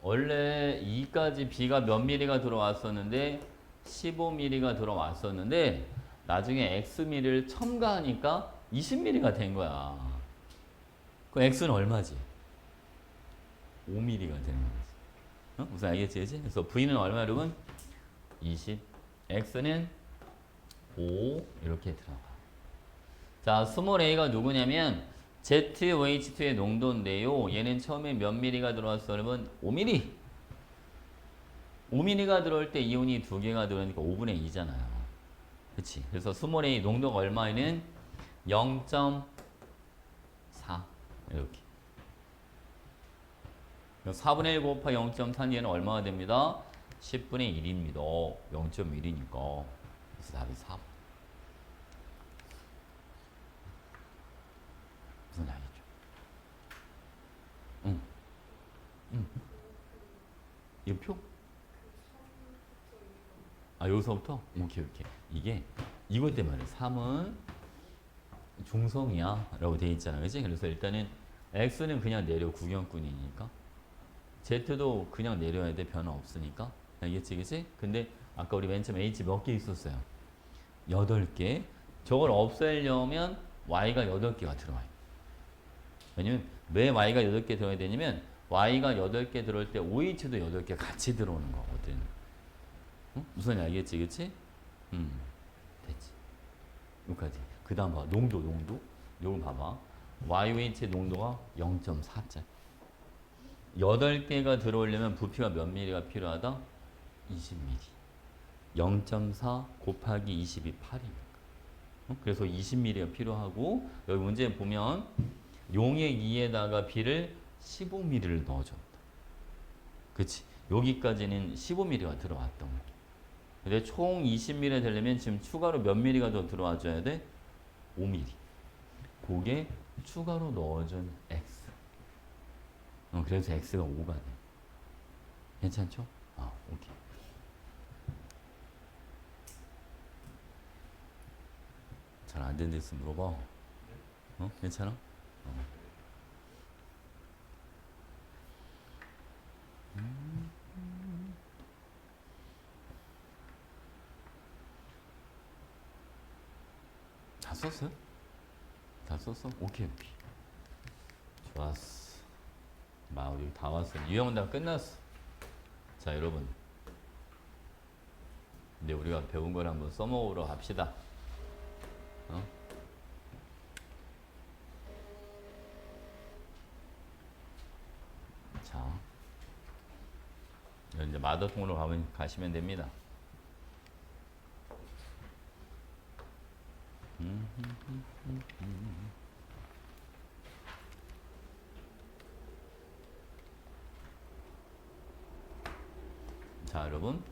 원래 2까지 B가 몇 mm가 들어왔었는데 15mm가 들어왔었는데 나중에 X미를 첨가하니까 20mm가 된 거야. 그 X는 얼마지? 5mm가 되는 거지. 어? 무슨 알겠지? 그치? 그래서 V는 얼마, 여러분? 20. X는 5 이렇게 들어가. 자, 스몰 a가 누구냐면 ZOH2의 농도인데요. 얘는 처음에 몇 mm가 들어왔어, 여러분? 5mm. 5mm가 들어올 때 이온이 2개가 들어오니까 5분의 2잖아요. 그치? 그래서 스몰 a 농도가 얼마에는 0.4 이렇게. 4분의 1 곱하기 0.4는 얘는 얼마가 됩니다? 10분의 1입니다. 0.1이니까. 그래서 답이 4번. 무슨 알겠죠? 응. 이 표? 아, 여기서부터? 오케이. 이게 이것 때문에 3은 중성이야 라고 돼 있잖아. 그치? 그래서 일단은 X는 그냥 내려 구경꾼이니까 Z도 그냥 내려야 돼. 변화 없으니까. 알겠지? 그치? 근데 아까 우리 맨 처음 H 몇 개 있었어요? 8개. 저걸 없애려면 Y가 8개가 들어와요. 왜냐면 왜 Y가 8개 들어야 되냐면 Y가 8개 들어올 때 OH도 8개 같이 들어오는 거거든. 응? 무슨 알겠지? 그치? 됐지. 여기까지. 그 다음 봐. 농도. 요걸 봐봐. YOH의 농도가 0.4짜리. 8개가 들어오려면 부피가 몇 mm가 필요하다? 20mm. 0.4 곱하기 20이 8이니까. 그래서 20mm가 필요하고 여기 문제 보면 용액 2에다가 B를 15mm를 넣어줬다. 그치? 여기까지는 15mm가 들어왔던 거야. 근데 총 20mm 되려면 지금 추가로 몇 mm가 더 들어와줘야 돼? 5mm. 그게 추가로 넣어준 X. 그래서 X가 5가 돼. 괜찮죠? 오케이. 잘 안 된 데서 물어봐. 괜찮아? 썼어요? 다 썼어? 오케이. 좋았어. 막 여기 다 왔어. 유형문답 끝났어. 자, 여러분. 이제 우리가 배운 걸 한번 써먹으러 갑시다. 어? 자, 이제 마더통으로 가시면 됩니다. 자, 여러분.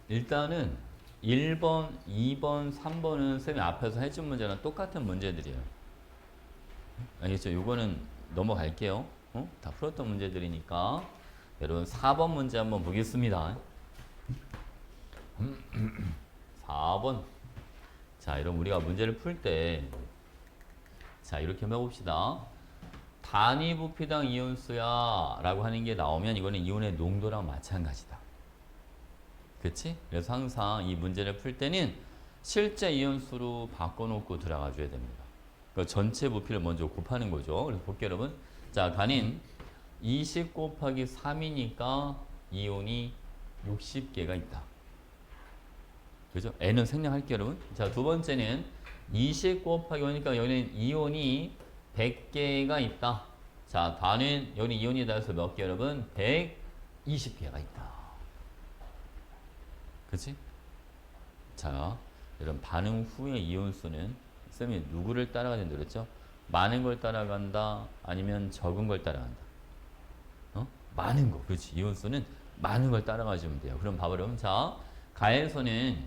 일단은 1번, 2번, 3번은 쌤이 앞에서 해준 문제랑 똑같은 문제들이에요. 알겠죠? 요거는 넘어갈게요. 다 풀었던 문제들이니까. 여러분 4번 문제 한번 보겠습니다. 4번. 자, 여러분 우리가 문제를 풀 때, 자, 이렇게 한번 해봅시다. 단위 부피당 이온수야 라고 하는 게 나오면 이거는 이온의 농도랑 마찬가지다. 그치? 그래서 항상 이 문제를 풀 때는 실제 이온수로 바꿔놓고 들어가 줘야 됩니다. 그러니까 전체 부피를 먼저 곱하는 거죠. 그래서 볼게요, 여러분. 자, 단인 20 곱하기 3이니까 이온이 60개가 있다. 그죠? N은 생략할게요, 여러분. 자, 두 번째는 20 곱하기 5니까 여기는 이온이 100개가 있다. 자, 단은 여기 이온이 달려서 몇 개, 여러분? 120개가 있다. 그치? 자, 이런 반응 후의 이온수는 쌤이 누구를 따라가야 된다 그랬죠? 많은 걸 따라간다, 아니면 적은 걸 따라간다. 많은 거. 그렇지. 이온수는 많은 걸 따라가주면 돼요. 그럼 봐봐, 여러분. 자, 가에서는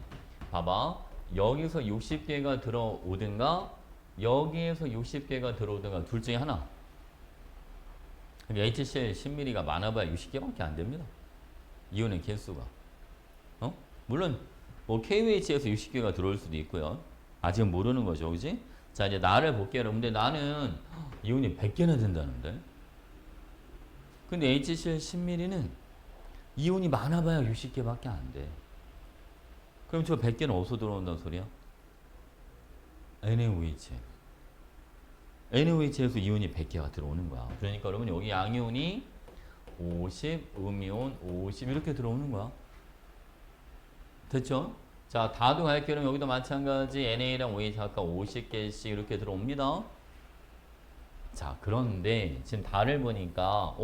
봐봐. 여기서 60개가 들어오든가, 여기에서 60개가 들어오든가, 둘 중에 하나. HCl 10ml가 많아봐야 60개밖에 안 됩니다. 이온의 개수가. 물론 뭐 KOH에서 60개가 들어올 수도 있고요. 아직은 모르는 거죠, 그지? 자, 이제 나를 볼게요. 근데 나는 이온이 100개나 된다는데. 근데 HCl 10ml는 이온이 많아봐야 60개밖에 안 돼. 그럼 저 100개는 어디서 들어온다는 소리야? NaOH. NaOH에서 이온이 100개가 들어오는 거야. 그러니까 여러분 여기 양이온이 50, 음이온 50 이렇게 들어오는 거야. 됐죠? 자, 다도 갈게요. 여기도 마찬가지 NA랑 OH 아까 50개씩 이렇게 들어옵니다. 자, 그런데 지금 다를 보니까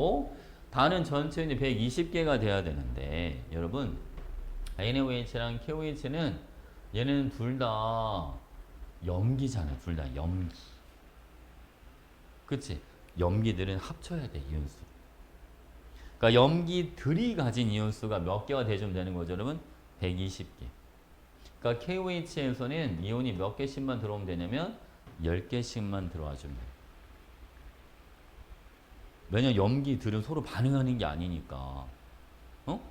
다는 전체 120개가 돼야 되는데 여러분 NaOH랑 KOH는 얘는 둘 다 염기잖아요. 둘 다 염기. 그치? 염기들은 합쳐야 돼, 이온수. 그러니까 염기들이 가진 이온수가 몇 개가 돼주면 되는 거죠, 여러분? 120개. 그러니까 KOH에서는 이온이 몇 개씩만 들어오면 되냐면 10개씩만 들어와 주면 돼요. 왜냐면 염기들은 서로 반응하는 게 아니니까.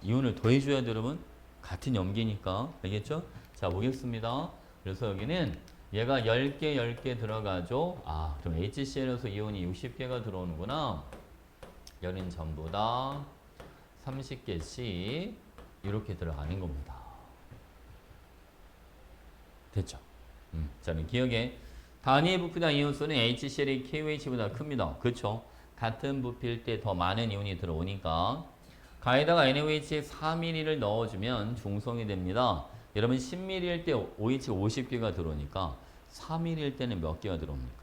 이온을 더해줘야 돼, 여러분. 같은 염기니까. 알겠죠? 자, 보겠습니다. 그래서 여기는 얘가 10개, 10개 들어가죠. 아, 그럼 HCl에서 이온이 60개가 들어오는구나. 여기는 전부 다 30개씩 이렇게 들어가는 겁니다. 됐죠? 자, 기억에 단위 부피당 이온수는 HCl이 KOH보다 큽니다. 그렇죠? 같은 부피일 때 더 많은 이온이 들어오니까 가에다가 NaOH 4ml를 넣어주면 중성이 됩니다. 여러분 10ml일 때 OH 50개가 들어오니까 4ml일 때는 몇 개가 들어옵니까?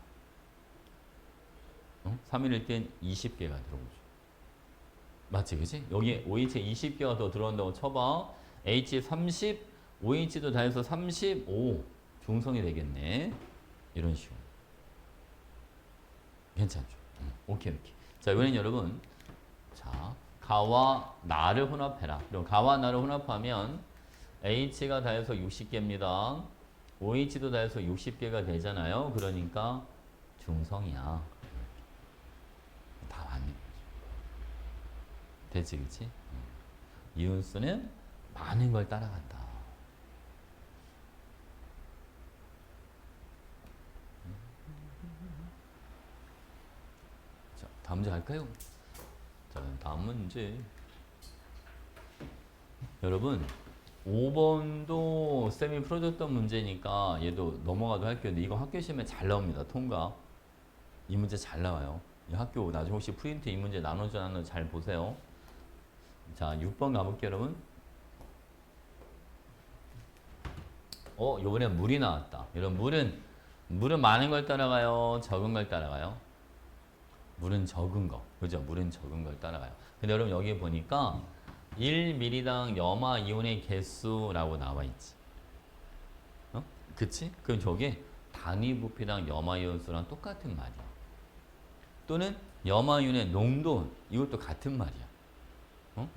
3ml일 땐 20개가 들어오죠. 맞지, 그치? 여기 OH에 20개가 더 들어온다고 쳐봐. H 30, OH도 다 해서 35 중성이 되겠네. 이런 식으로. 괜찮죠? 오케이. 자, 이번엔 여러분, 자, 가와 나를 혼합해라. 그럼 가와 나를 혼합하면 H가 다 해서 60개입니다. OH도 다 해서 60개가 되잖아요. 그러니까 중성이야. 다 맞는 거죠. 됐지, 그치? 이온수는 많은 걸 따라간다. 자, 다음 문제 갈까요? 자, 다음 문제. 여러분, 5번도 쌤이 풀어줬던 문제니까 얘도 넘어가도 할게요. 근데 이거 학교 시험에 잘 나옵니다. 통과. 이 문제 잘 나와요. 이 학교 나중에 혹시 프린트 이 문제 나눠줘 나눠 잘 보세요. 자, 6번 가볼게요, 여러분. 요번에 물이 나왔다. 이런 물은 많은 걸 따라가요? 적은 걸 따라가요? 물은 적은 거. 그죠? 물은 적은 걸 따라가요. 근데 여러분 여기 보니까 1ml당 염화 이온의 개수라고 나와 있지. 그치? 그럼 저게 단위 부피당 염화 이온 수랑 똑같은 말이야. 또는 염화 이온의 농도 이것도 같은 말이야.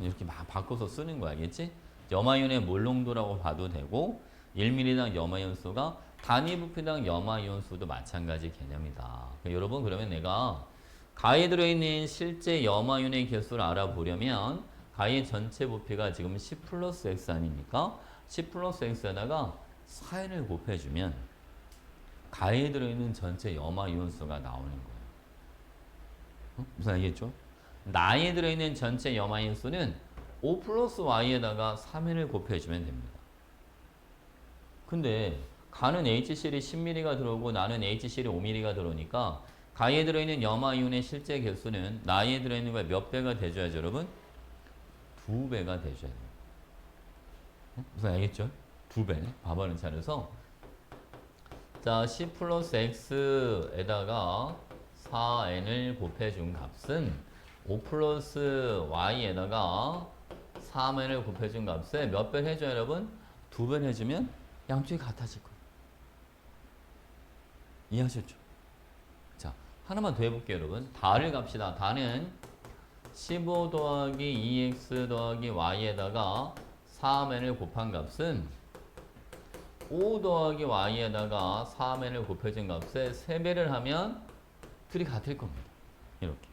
이렇게 막 바꿔서 쓰는 거 알겠지? 염화 이온의 몰 농도라고 봐도 되고 1ml당 염화 이온 수가 단위 부피당 염화 이온 수도 마찬가지 개념이다. 여러분 그러면 내가 가에 들어있는 실제 염화 이온의 개수를 알아보려면 가의 전체 부피가 지금 10 플러스 x 아닙니까? 10 플러스 x에다가 4n을 곱해주면 가에 들어있는 전체 염화 이온 수가 나오는 거예요. 무슨 알겠죠? 나에 들어있는 전체 염화 이온 수는 5 플러스 y에다가 3n을 곱해주면 됩니다. 근데 가는 HCl이 10ml가 들어오고 나는 HCl이 5ml가 들어오니까 가에 들어있는 염화 이온의 실제 개수는 나에 들어있는 거에 몇 배가 돼줘야죠, 여러분? 2배가 돼줘야 돼요. 무슨 알겠죠? 2배. 봐봐는 차려서 자, 10 플러스 x에다가 4n을 곱해준 값은 5 플러스 y에다가 3n을 곱해준 값에 몇 배를 해줘요, 여러분? 2배를 해주면 양쪽이 같아질 거예요. 이해하셨죠? 자, 하나만 더 해볼게요, 여러분. 다를 갑시다. 다는 15 더하기 2x 더하기 y에다가 3n을 곱한 값은 5 더하기 y에다가 3n을 곱해준 값에 3배를 하면 둘이 같을 겁니다. 이렇게.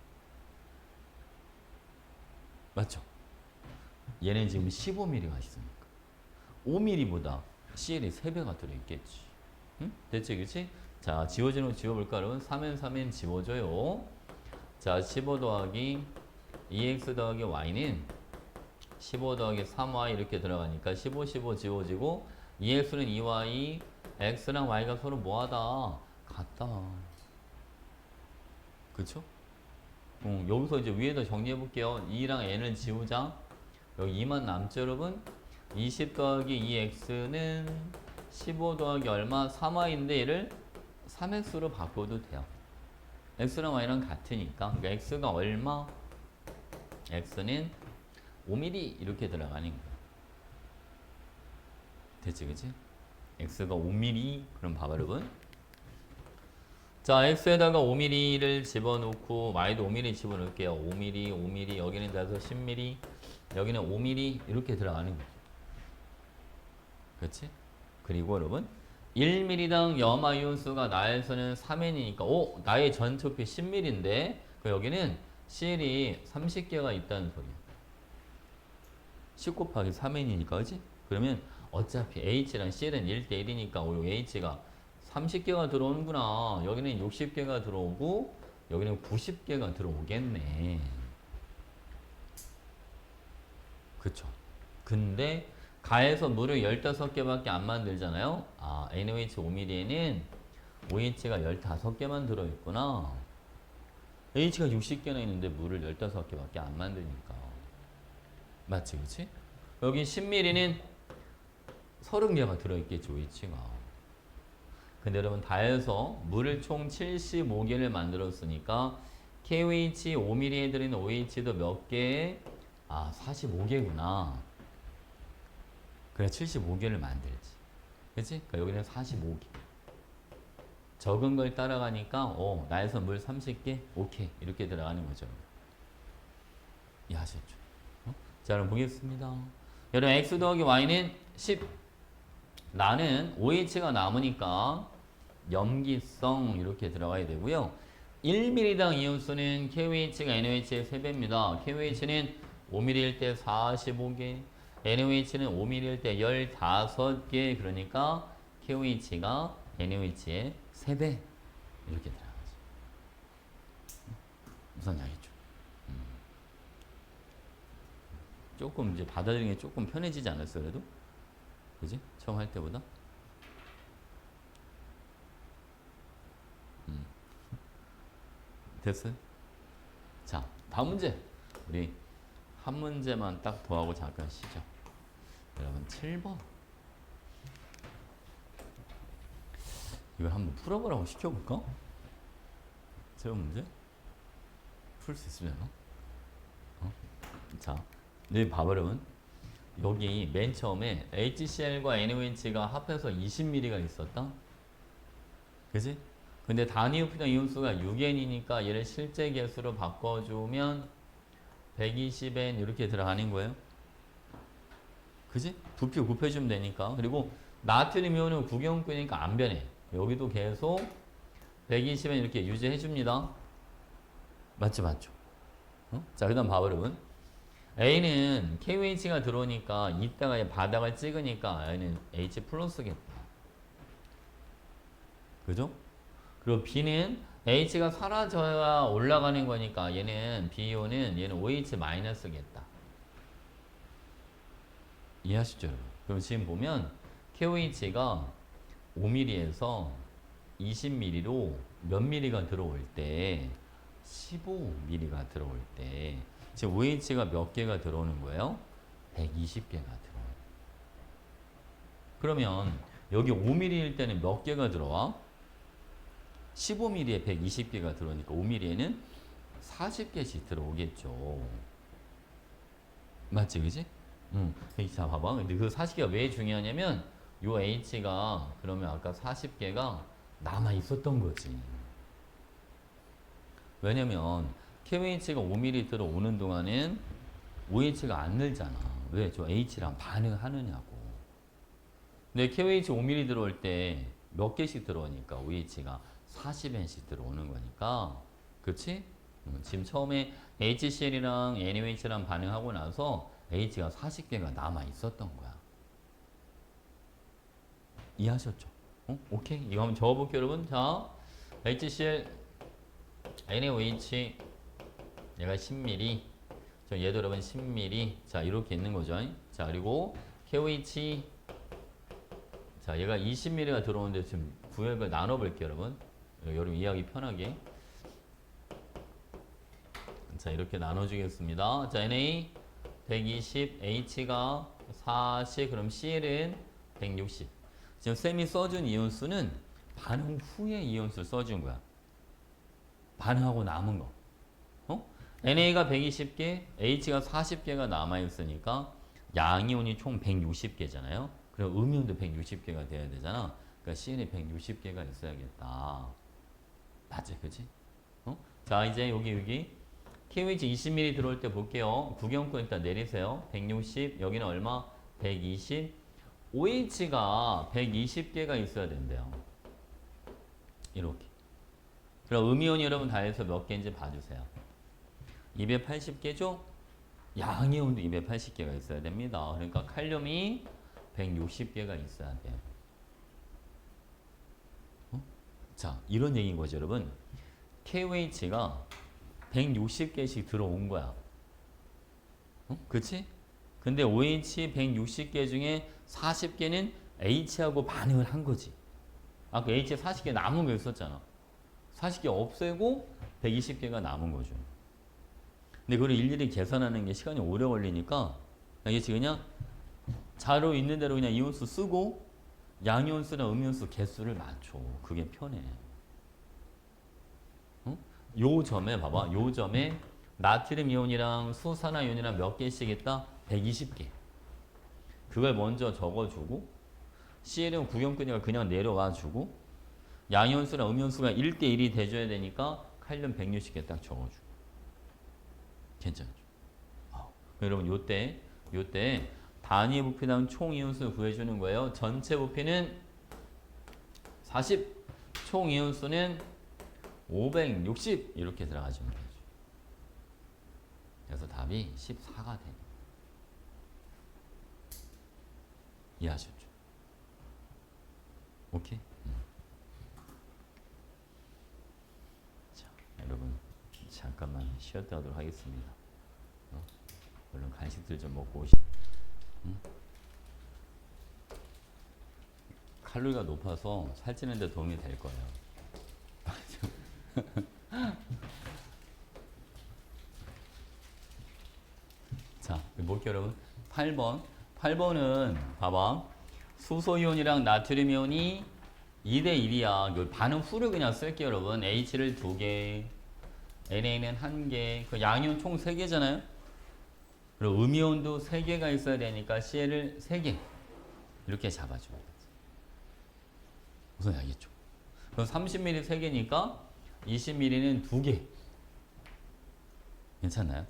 맞죠? 얘는 지금 15mm가 있으니까 5mm보다 CL이 3배가 들어있겠지. 응? 됐지, 그치? 자, 지워지는 거 지워볼까, 여러분? 3n, 3n 지워져요. 자, 15 더하기 2x 더하기 y는 15 더하기 3y 이렇게 들어가니까 15, 15 지워지고 2x는 2y, x랑 y가 서로 뭐하다? 같다. 그쵸? 여기서 이제 위에다 정리해 볼게요. 2랑 n을 지우자. 여기 2만 남죠, 여러분? 20 더하기 2x는 15 더하기 얼마? 3y인데 얘를 3x로 바꿔도 돼요. x랑 y랑 같으니까. 그러니까 x가 얼마? x는 5mm 이렇게 들어가는 거야. 됐지, 그치? x가 5mm. 그럼 봐봐, 여러분. 자, x에다가 5mm를 집어넣고 y도 5mm 집어넣을게요. 5mm, 5mm, 여기는 따라서 10mm, 여기는 5mm 이렇게 들어가는 거죠. 그렇지? 그리고 여러분 1mm당 염화 이온수가 나에서는 3n이니까 나의 전체 부피 10mm인데 여기는 CL이 30개가 있다는 소리야. 10 곱하기 3n이니까 그렇지? 그러면 어차피 H랑 CL은 1대1이니까 H가 30개가 들어오는구나. 여기는 60개가 들어오고 여기는 90개가 들어오겠네. 그쵸? 근데 가에서 물을 15개밖에 안 만들잖아요. NaOH 5mm에는 OH가 15개만 들어있구나. H가 60개나 있는데 물을 15개밖에 안 만드니까. 맞지, 그치? 여기 10mm는 30개가 들어있겠지, OH가. 근데 여러분 다 해서 물을 총 75개를 만들었으니까 KOH 5mm에 들어있는 OH도 몇 개? 45개구나. 그래 75개를 만들지. 그치? 그러니까 여기는 45개. 적은 걸 따라가니까 나에서 물 30개? 오케이. 이렇게 들어가는 거죠. 이해하셨죠? 자, 그럼 보겠습니다. 여러분 x 더하기 y는 10. 나는 OH가 남으니까 염기성 이렇게 들어가야 되고요. 1mm당 이온수는 KOH가 NOH의 3배입니다. KOH는 5mm일 때 45개, NOH는 5mm일 때 15개. 그러니까 KOH가 NOH의 3배 이렇게 들어가죠. 무슨 이야기죠? 조금 이제 받아들이는 게 조금 편해지지 않았어요, 그래도? 그지? 처음 할 때보다. 됐어요? 자, 다음 문제. 우리 한 문제만 딱 더 하고 잠깐 쉬죠. 여러분 7번. 이걸 한번 풀어보라고 시켜볼까? 7번 문제? 풀 수 있으려나? 자, 네, 봐봐 여러분. 여기 맨 처음에 HCl과 NaOH가 합해서 20ml가 있었다. 그지? 근데 단위 부피당 이온수가 6N이니까 얘를 실제 개수로 바꿔주면 120N 이렇게 들어가는 거예요. 그지? 부피 곱해주면 되니까. 그리고 나트륨 이온은 구경꾼이니까 안 변해. 여기도 계속 120N 이렇게 유지해줍니다. 맞죠? 맞죠? 자, 그 다음 봐봐 여러분. A는 KOH가 들어오니까 이따가 바닥을 찍으니까 A는 H 플러스겠다. 그죠? 그리고 B는 H가 사라져야 올라가는 거니까 얘는 BO는 얘는 OH 마이너스겠다. 이해하시죠? 그럼 지금 보면 KOH가 5mm에서 20mm로 몇 mm가 들어올 때 15mm가 들어올 때 지금 OH가 몇 개가 들어오는 거예요? 120개가 들어와요. 그러면 여기 5mm일 때는 몇 개가 들어와? 15mm에 120개가 들어오니까 5mm에는 40개씩 들어오겠죠. 맞지, 그지? 자, 봐봐. 근데 그 40개가 왜 중요하냐면 요 H가 그러면 아까 40개가 남아 있었던 거지. 왜냐면 KOH가 5mm 들어오는 동안은 OH가 안 늘잖아. 왜? 저 H랑 반응하느냐고. 근데 KOH 5mm 들어올 때 몇 개씩 들어오니까 OH가 40N씩 들어오는 거니까. 그치? 지금 처음에 HCl이랑 NaOH랑 반응하고 나서 H가 40개가 남아 있었던 거야. 이해하셨죠? 오케이. 이거 한번 적어볼게요, 여러분. 자, HCl, NaOH, 얘가 10mm. 얘도 여러분 10mm. 자, 이렇게 있는 거죠. 자, 그리고 KOH. 자, 얘가 20mm가 들어오는데 지금 구역을 나눠볼게요, 여러분. 여러분 이해하기 편하게. 자, 이렇게 나눠주겠습니다. 자, Na 120, H가 40, 그럼 Cl은 160. 지금 쌤이 써준 이온수는 반응 후에 이온수를 써준 거야. 반응하고 남은 거. NA가 120개, H가 40개가 남아있으니까 양이온이 총 160개잖아요. 그럼 음이온도 160개가 돼야 되잖아. 그러니까 Cl이 160개가 있어야겠다. 맞지, 그치? 자, 이제 여기 KOH 20ml 들어올 때 볼게요. 구경권 일단 내리세요. 160, 여기는 얼마? 120. OH가 120개가 있어야 된대요. 이렇게. 그럼 음이온이 여러분 다 해서 몇 개인지 봐주세요. 280개죠? 양이온도 280개가 있어야 됩니다. 그러니까 칼륨이 160개가 있어야 돼요. 자, 이런 얘기인 거죠, 여러분. KOH가 160개씩 들어온 거야. 그치? 근데 OH 160개 중에 40개는 H하고 반응을 한 거지. 아까 H 40개 남은 거 있었잖아. 40개 없애고 120개가 남은 거죠. 근데 그걸 일일이 계산하는 게 시간이 오래 걸리니까 이게 그냥 자료 있는 대로 그냥 이온수 쓰고 양이온수나 음이온수 개수를 맞춰. 그게 편해. 요 점에 봐봐. 요 점에 나트륨 이온이랑 수산화 이온이랑 몇 개씩 있다? 120개. 그걸 먼저 적어주고 CL은 구경꾼이가 그냥 내려와주고 양이온수랑 음이온수가 1대1이 돼줘야 되니까 칼륨 160개 딱 적어주고. 괜찮죠? 여러분 요때 단위 부피당 총 이온수 구해주는 거예요. 전체 부피는 40, 총 이온수는 560 이렇게 들어가시면 되죠. 그래서 답이 14가 되네. 이해하셨죠? 오케이? 자, 여러분 잠깐만 쉬었다 하도록 하겠습니다. 얼른 간식들 좀 먹고 오시. 칼로리가 높아서 살찌는 데 도움이 될 거예요. 자, 볼게요, 여러분. 8번. 8번은 봐봐. 수소이온이랑 나트륨 이온이 2대 1이야. 반응 후를 그냥 쓸게요, 여러분. H를 2개, NA는 1개. 그 양이온 총 3개잖아요. 그리고 음이온도 3개가 있어야 되니까 CL을 3개. 이렇게 잡아주면 되지. 무슨 알겠죠? 그럼 30ml 3개니까 20ml는 2개. 괜찮나요?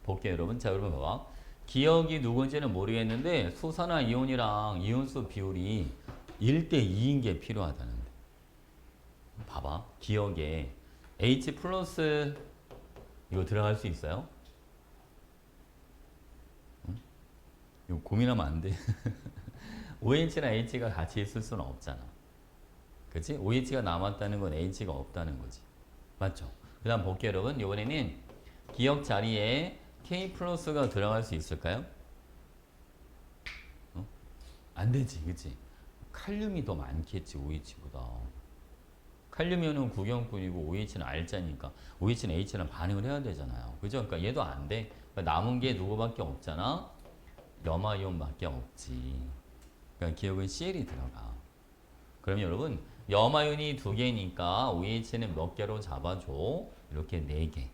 볼게요, 여러분. 자, 여러분 봐봐. 기억이 누군지는 모르겠는데 수산화 이온이랑 이온수 비율이 1대 2인 게 필요하다는데. 봐봐. 기억에 H 플러스 이거 들어갈 수 있어요? 응? 이거 고민하면 안 돼. OH랑 H가 같이 있을 수는 없잖아. 그치? OH가 남았다는 건 H가 없다는 거지. 맞죠? 그 다음 볼게요, 여러분. 이번에는 기억 자리에 K 플러스가 들어갈 수 있을까요? 어? 안 되지, 그치? 칼륨이 더 많겠지, OH보다. 칼륨 이온은 구경꾼이고 OH는 알자니까 OH는 H랑 반응을 해야 되잖아요. 그죠? 그러니까 얘도 안 돼. 그러니까 남은 게 누구밖에 없잖아? 염화이온밖에 없지. 그러니까 기억은 CL이 들어가. 그러면 여러분 염화이온이 2개니까 OH는 몇 개로 잡아줘? 이렇게 4개.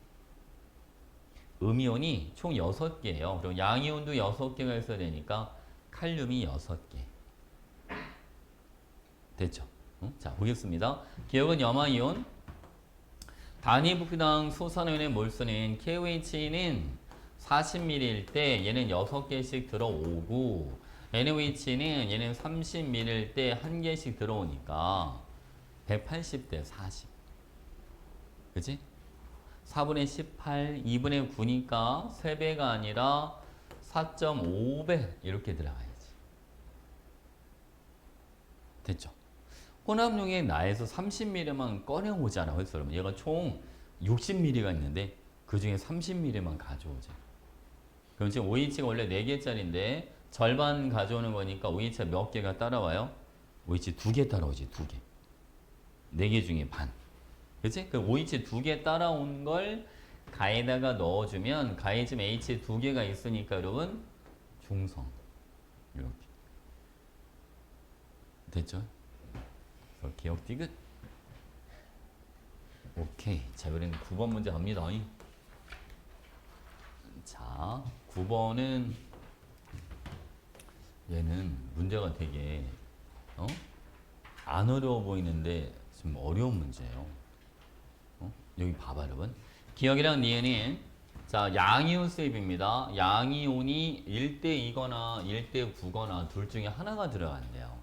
음이온이 총 6개예요. 그리고 양이온도 6개가 있어야 되니까 칼륨이 6개. 됐죠? 응? 자, 보겠습니다. 기억은 염화이온. 단위 부피당 수산이온의 몰수는 KOH는 40ml일 때 얘는 6개씩 들어오고 NaOH는 얘는 30ml일 때 1개씩 들어오니까 180대 40. 그치? 4분의 18, 2분의 9니까 3배가 아니라 4.5배 이렇게 들어가야지. 됐죠? 혼합용의 나에서 30ml만 꺼내오잖아. 그래서 여러분 얘가 총 60ml가 있는데 그 중에 30ml만 가져오자. 그럼 지금 OH가 원래 4개짜리인데 절반 가져오는 거니까 OH가 몇 개가 따라와요? OH 2개 따라오지. 2개. 4개 중에 반. 그치? 그 OH 2개 따라온 걸 가에다가 넣어주면 가에 지금 H 2개가 있으니까 여러분 중성. 이렇게. 됐죠? 기억 디귿. 오케이. 자, 이번엔 9번 문제 갑니다. 자, 9번은 얘는 문제가 되게 안 어려워 보이는데 좀 어려운 문제예요. 여기 봐봐, 여러분. 기억이랑 니은은 자, 양이온 수입입니다. 양이온이 1대2거나 1대9거나 둘 중에 하나가 들어간대요.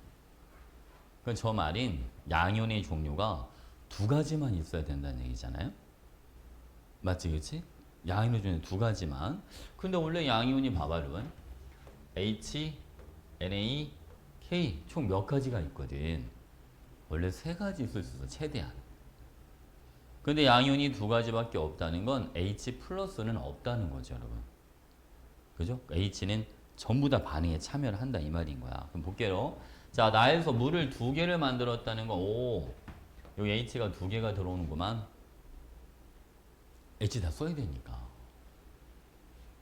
그럼 저 말인 양이온의 종류가 2가지만 있어야 된다는 얘기잖아요. 맞지, 그치? 양이온 중에 2가지만. 근데 원래 양이온이 봐봐, 여러분. H, Na, K 총 몇 가지가 있거든. 원래 3가지 있을 수 있어, 최대한. 근데 양이온이 2가지밖에 없다는 건 H 플러스는 없다는 거죠, 여러분. 그죠? H는 전부 다 반응에 참여를 한다 이 말인 거야. 그럼 볼게요. 자, 나에서 물을 2개를 만들었다는 거. 오, 여기 H가 2개가 들어오는구만. H 다 써야 되니까.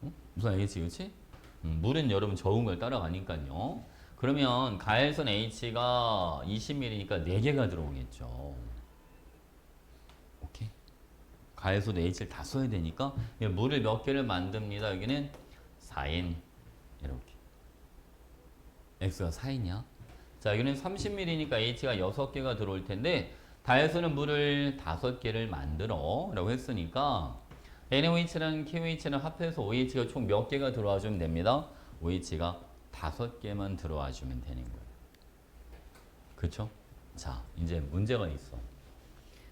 응? 무슨 알겠지, 그렇지? 물은 여러분 적은 걸 따라가니까요. 그러면 가해선 H가 20ml니까 4개가 들어오겠죠. 오케이? 가해선 H를 다 써야 되니까 물을 몇 개를 만듭니다. 여기는 4N 이렇게. X가 4N이야. 자, 여기는 30ml니까 H가 6개가 들어올 텐데 다해서는 물을 5개를 만들어 라고 했으니까 NaOH랑 KOH랑 합해서 OH가 총 몇 개가 들어와 주면 됩니다. OH가 5개만 들어와 주면 되는 거예요. 그쵸? 자, 이제 문제가 있어.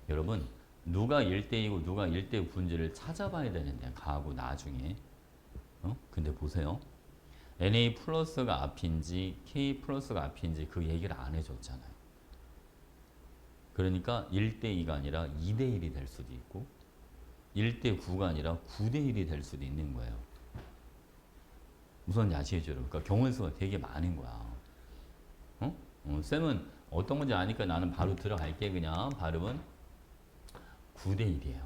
여러분, 누가 1대2고 누가 1대9인지를 찾아봐야 되는데, 가하고 나중에. 근데 보세요. Na 플러스가 앞인지 K 플러스가 앞인지 그 얘기를 안 해줬잖아요. 그러니까 1대2가 아니라 2대1이 될 수도 있고 1대9가 아니라 9대1이 될 수도 있는 거예요. 우선 아시겠죠? 그러니까 경우의 수가 되게 많은 거야. 쌤은 어떤 건지 아니까 나는 바로 들어갈게. 그냥 발음은 9대 1이에요.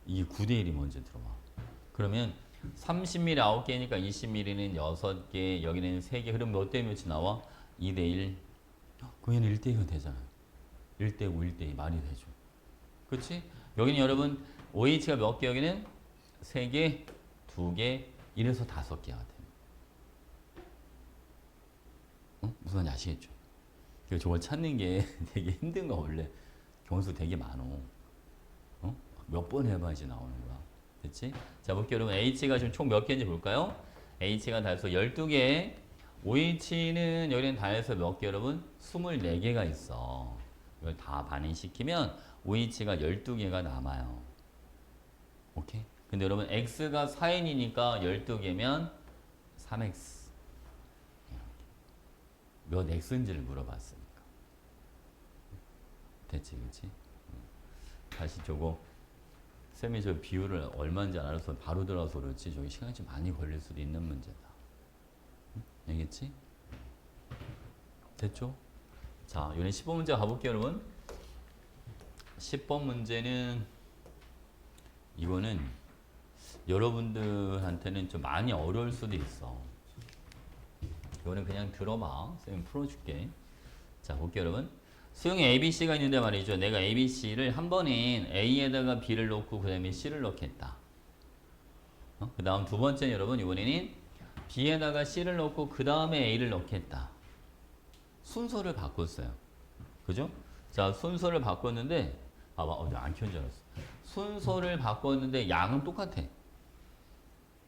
이게 9대 1이 먼저 들어와. 그러면 30mm 9개니까 20mm는 6개, 여기는 3개. 그럼 몇 대 몇이 나와? 2대 1. 그러면 1대 2가 되잖아요. 1대 5, 1대 2 말이 되죠. 그렇지? 여기는 여러분 OH가 몇 개? 여기는 3개, 2개, 이래서 5개가 돼요. 무슨 말인지 아시겠죠? 그래서 저걸 찾는 게 되게 힘든 거 원래. 경수 되게 많어. 몇 번 해봐야지 나오는 거야. 됐지? 자, 볼게요. 여러분 H가 지금 총 몇 개인지 볼까요? H가 다해서 12개. OH는 여기는 다해서 몇 개 여러분? 24개가 있어. 이걸 다 반응시키면 OH가 12개가 남아요. 오케이? 근데 여러분 X가 4N이니까 12개면 3X. 몇 X인지를 물어봤으니까. 됐지, 그치? 다시 저거 쌤이 저 비율을 얼마인지 알아서 바로 들어서 그렇지 저기 시간이 좀 많이 걸릴 수도 있는 문제다. 알겠지? 됐죠? 자, 이번에 10번 문제 가볼게요, 여러분. 10번 문제는 이거는 여러분들한테는 좀 많이 어려울 수도 있어. 이거는 그냥 들어봐. 쌤 풀어줄게. 자, 볼게요, 여러분. 수용에 ABC가 있는데 말이죠. 내가 ABC를 한 번엔 A에다가 B를 넣고 그 다음에 C를 넣겠다. 그 다음 두 번째 여러분 이번에는 B에다가 C를 넣고 그 다음에 A를 넣겠다. 순서를 바꿨어요. 그죠? 자, 순서를 바꿨는데 봐봐. 안 켜진 줄 알았어. 순서를 바꿨는데 양은 똑같아.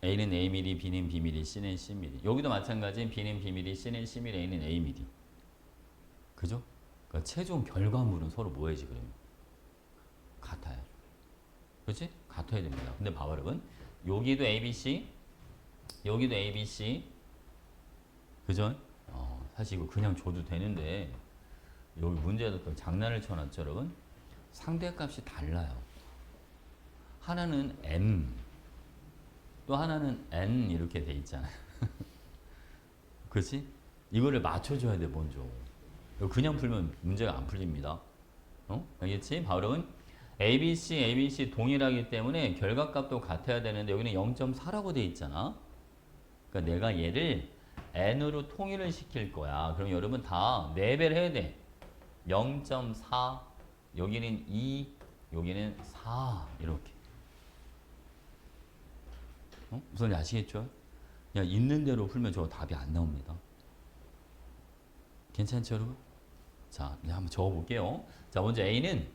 A는 A밀리, B는 B밀리, C는 C밀리. 여기도 마찬가지. B는 B밀리, C는 C밀리, A는 A밀리. 그죠? 그러니까 최종 결과물은 서로 뭐해지 그러면? 같아요. 그렇지? 같아야 됩니다. 근데 봐봐 여러분. 여기도 ABC, 여기도 ABC. 그죠? 사실 이거 그냥 줘도 되는데 여기 문제에도 또 장난을 쳐놨죠 여러분. 상대값이 달라요. 하나는 M, 또 하나는 N 이렇게 돼 있잖아요. 그렇지? 이거를 맞춰줘야 돼 먼저. 그냥 풀면 문제가 안 풀립니다. 알겠지? 바울은 ABC 동일하기 때문에 결과값도 같아야 되는데 여기는 0.4라고 돼 있잖아. 그러니까 내가 얘를 n으로 통일을 시킬 거야. 그럼 여러분 다 4배를 해야 돼. 0.4, 여기는 2, 여기는 4 이렇게. 무슨 말인지 아시겠죠? 그냥 있는 대로 풀면 저 답이 안 나옵니다. 괜찮죠 여러분? 자, 이제 한번 적어볼게요. 자, 먼저 A는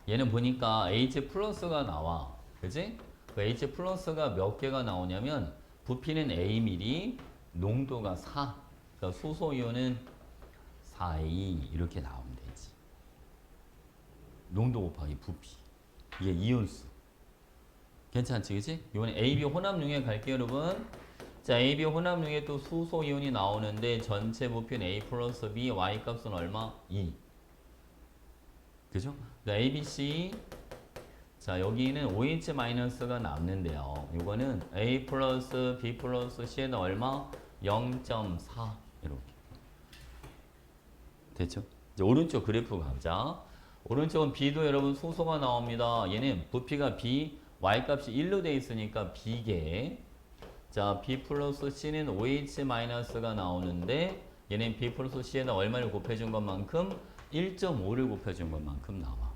얘는 보니까 H 플러스가 나와. 그지? 그 H 플러스가 몇 개가 나오냐면 부피는 A밀리, 농도가 4. 그러니까 수소이온은 4A 이렇게 나오면 되지. 농도 곱하기 부피. 이게 이온수. 괜찮지, 그지? 이번에 AB 혼합융에 갈게요, 여러분. 자, AB 혼합융에 또 수소이온이 나오는데 전체 부피는 A 플러스 B, Y 값은 얼마? 2. 그죠? 자, ABC. 자, 여기는 OH-가 남는데요. 이거는 A 플러스 B 플러스 C에는 얼마? 0.4. 이렇게. 됐죠? 이제 오른쪽 그래프 가자. 오른쪽은 B도 여러분 수소가 나옵니다. 얘는 부피가 B, Y 값이 1로 돼 있으니까 B개. 자, B 플러스 C는 OH-가 나오는데 얘는 B 플러스 C에다 얼마를 곱해준 것만큼 1.5를 곱해준 것만큼 나와.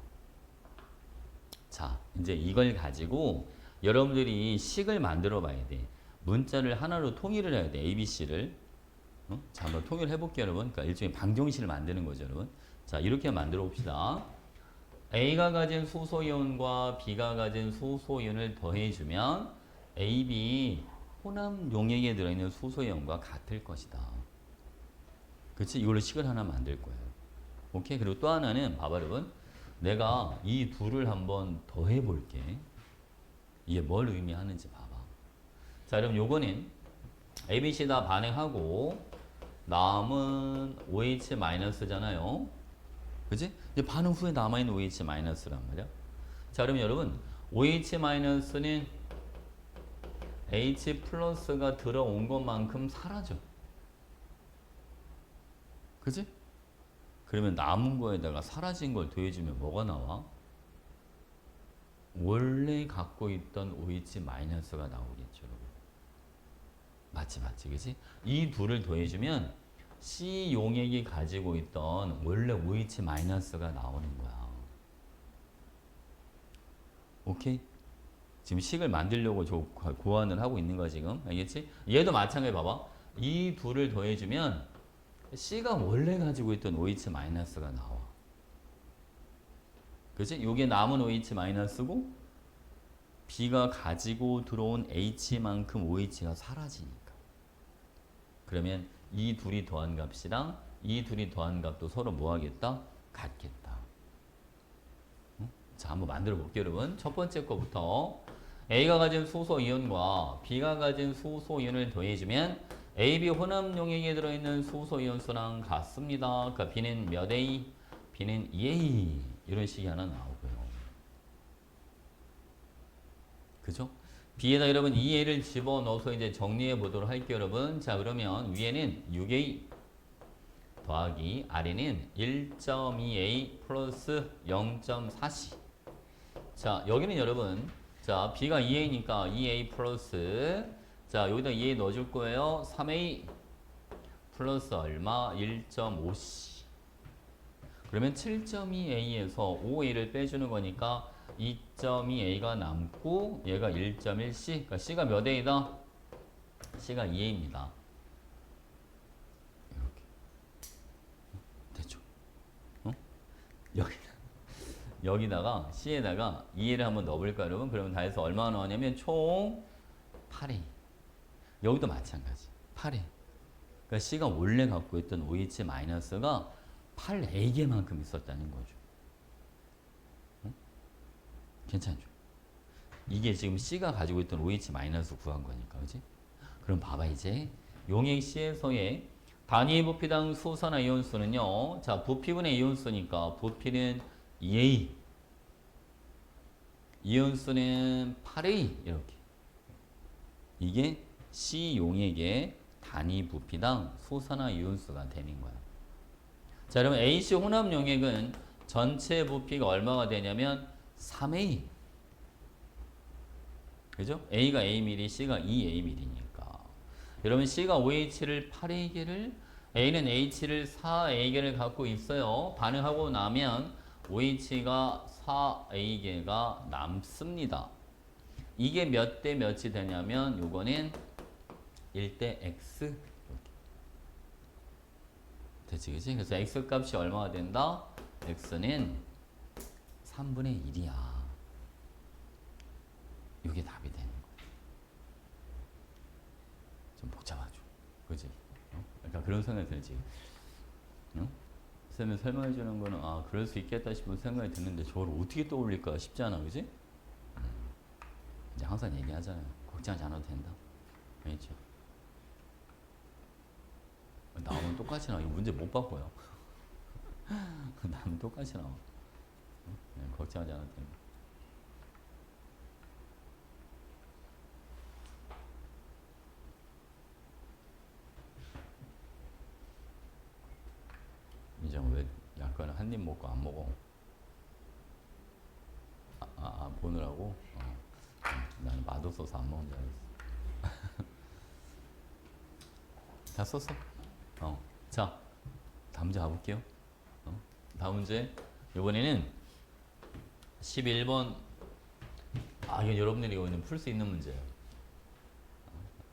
자, 이제 이걸 가지고 여러분들이 식을 만들어 봐야 돼. 문자를 하나로 통일을 해야 돼. ABC를. 자, 한번 통일을 해볼게요, 여러분. 그러니까 일종의 방정식을 만드는 거죠, 여러분. 자, 이렇게 만들어 봅시다. A가 가진 수소이온과 B가 가진 수소이온을 더해주면 AB 혼합 용액에 들어있는 수소이온과 같을 것이다. 그렇지? 이걸로 식을 하나 만들 거예요. 오케이? 그리고 또 하나는 봐봐 여러분. 내가 이 둘을 한번 더해 볼게. 이게 뭘 의미하는지 봐봐. 자, 그럼 요거는 ABC 다 반응하고 남은 OH-잖아요. 그지? 이제 반응 후에 남아있는 OH-란 말이야. 자, 그럼 여러분 OH-는 H 플러스가 들어온 것만큼 사라져. 그지? 그러면 남은 거에다가 사라진 걸 더해주면 뭐가 나와? 원래 갖고 있던 OH 마이너스가 나오겠죠. 맞지, 그지? 이 둘을 더해주면 C 용액이 가지고 있던 원래 OH 마이너스가 나오는 거야. 오케이? 지금 식을 만들려고 저 고안을 하고 있는 거야, 지금. 알겠지? 얘도 마찬가지 봐봐. 이 둘을 더해주면 C가 원래 가지고 있던 OH 마이너스가 나와. 그치? 요게 남은 OH 마이너스고 B가 가지고 들어온 H만큼 OH가 사라지니까. 그러면 이 둘이 더한 값이랑 이 둘이 더한 값도 서로 뭐 하겠다? 같겠다. 응? 자, 한번 만들어 볼게요, 여러분. 첫 번째 거부터 A가 가진 수소 이온과 B가 가진 수소 이온을 더해주면 AB 혼합 용액에 들어있는 수소 이온 수랑 같습니다. 그러니까 B는 몇 A? B는 2A. 이런 식이 하나 나오고요. 그죠? B에다 여러분 2A를 집어넣어서 이제 정리해 보도록 할게요, 여러분. 자, 그러면 위에는 6A 더하기 아래는 1.2A 플러스 0.4C. 자, 여기는 여러분, 자, B가 2A니까 2A 플러스, 자, 여기다 2A 넣어줄 거예요. 3A 플러스 얼마? 1.5C. 그러면 7.2A에서 5A를 빼주는 거니까 2.2A가 남고 얘가 1.1C. 그러니까 C가 몇 A다? C가 2A입니다. 이렇게. 됐죠? 어? 여기다가 C에다가 2A를 한번 넣어볼까요, 여러분? 그러면 다 해서 얼마 나오냐면 총 8A. 여기도 마찬가지. 8A. 그러니까 C가 원래 갖고 있던 OH 마이너스가 8A개만큼 있었다는 거죠. 괜찮죠? 이게 지금 C가 가지고 있던 OH 마이너스 구한 거니까, 그지? 그럼 봐봐, 이제. 용액 C에서의 단위 부피당 수소나 이온수는요. 자, 부피분의 이온수니까 부피는 2A. 이온수는 8A. 이렇게. 이게 C 용액의 단위 부피당 수소나 이온수가 되는 거야. 자, 그러면 AC 혼합 용액은 전체 부피가 얼마가 되냐면 3A. 그죠? A가 A밀리, C가 2A밀리니까. 여러분, C가 OH를 8A개를, A는 H를 4A개를 갖고 있어요. 반응하고 나면 OH가 4A개가 남습니다. 이게 몇 대 몇이 되냐면 요거는 1대 X. 됐지, 그치? 그래서 X 값이 얼마가 된다? X는 3분의 1이야. 이게 답이 되는 거야. 좀 복잡하죠. 그치? 약간 그런 생각이 들지. 응? 쌤이 설명해 주는 거는 아, 그럴 수 있겠다 싶은 생각이 드는데 저걸 어떻게 떠올릴까 쉽지 않아, 그치? 이제 항상 얘기하잖아요. 걱정하지 않아도 된다. 알겠죠? 나오면 똑같이 나와. 이 문제 못 바꿔요. 나는 똑같이 나와. 네, 걱정하지 않아도 됩니다. 이제 왜 약간 한 입 먹고 안 먹어? 보느라고? 나는 맛없어서 안 먹는 줄 알았어. 다 썼어? 자, 다음 문제 가볼게요. 다음 문제. 이번에는 11번. 이건 여러분들이 이거는 풀 수 있는 문제예요.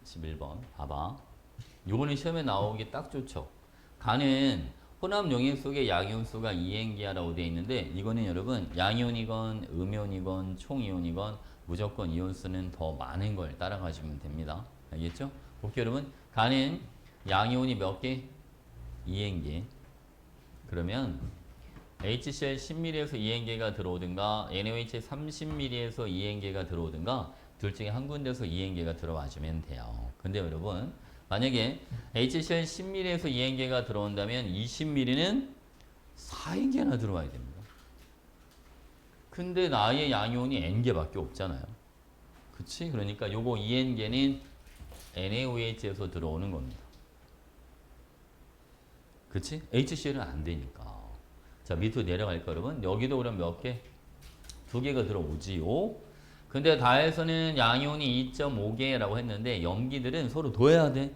11번. 봐봐. 요거는 시험에 나오기 딱 좋죠. 가는 혼합 용액 속의 양이온수가 2N기하라고 되어 있는데 이거는 여러분 양이온이건 음이온이건 총이온이건 무조건 이온수는 더 많은 걸 따라가시면 됩니다. 알겠죠? 볼게요, 여러분. 가는 양이온이 몇 개? 2N개. 그러면 HCl 10ml에서 2N개가 들어오든가 NaOH 30ml에서 2N개가 들어오든가 둘 중에 한 군데서 2N개가 들어와주면 돼요. 근데 여러분 만약에 HCl 10ml에서 2N개가 들어온다면 20ml는 4N개나 들어와야 됩니다. 근데 나의 양이온이 N개밖에 없잖아요. 그치? 그러니까 요거 2N개는 NaOH에서 들어오는 겁니다. 그치? HCl은 안 되니까. 자, 밑으로 내려갈까, 여러분? 여기도 그럼 몇 개? 두 개가 들어오지요. 근데 다에서는 양이온이 2.5개라고 했는데 염기들은 서로 더해야 돼.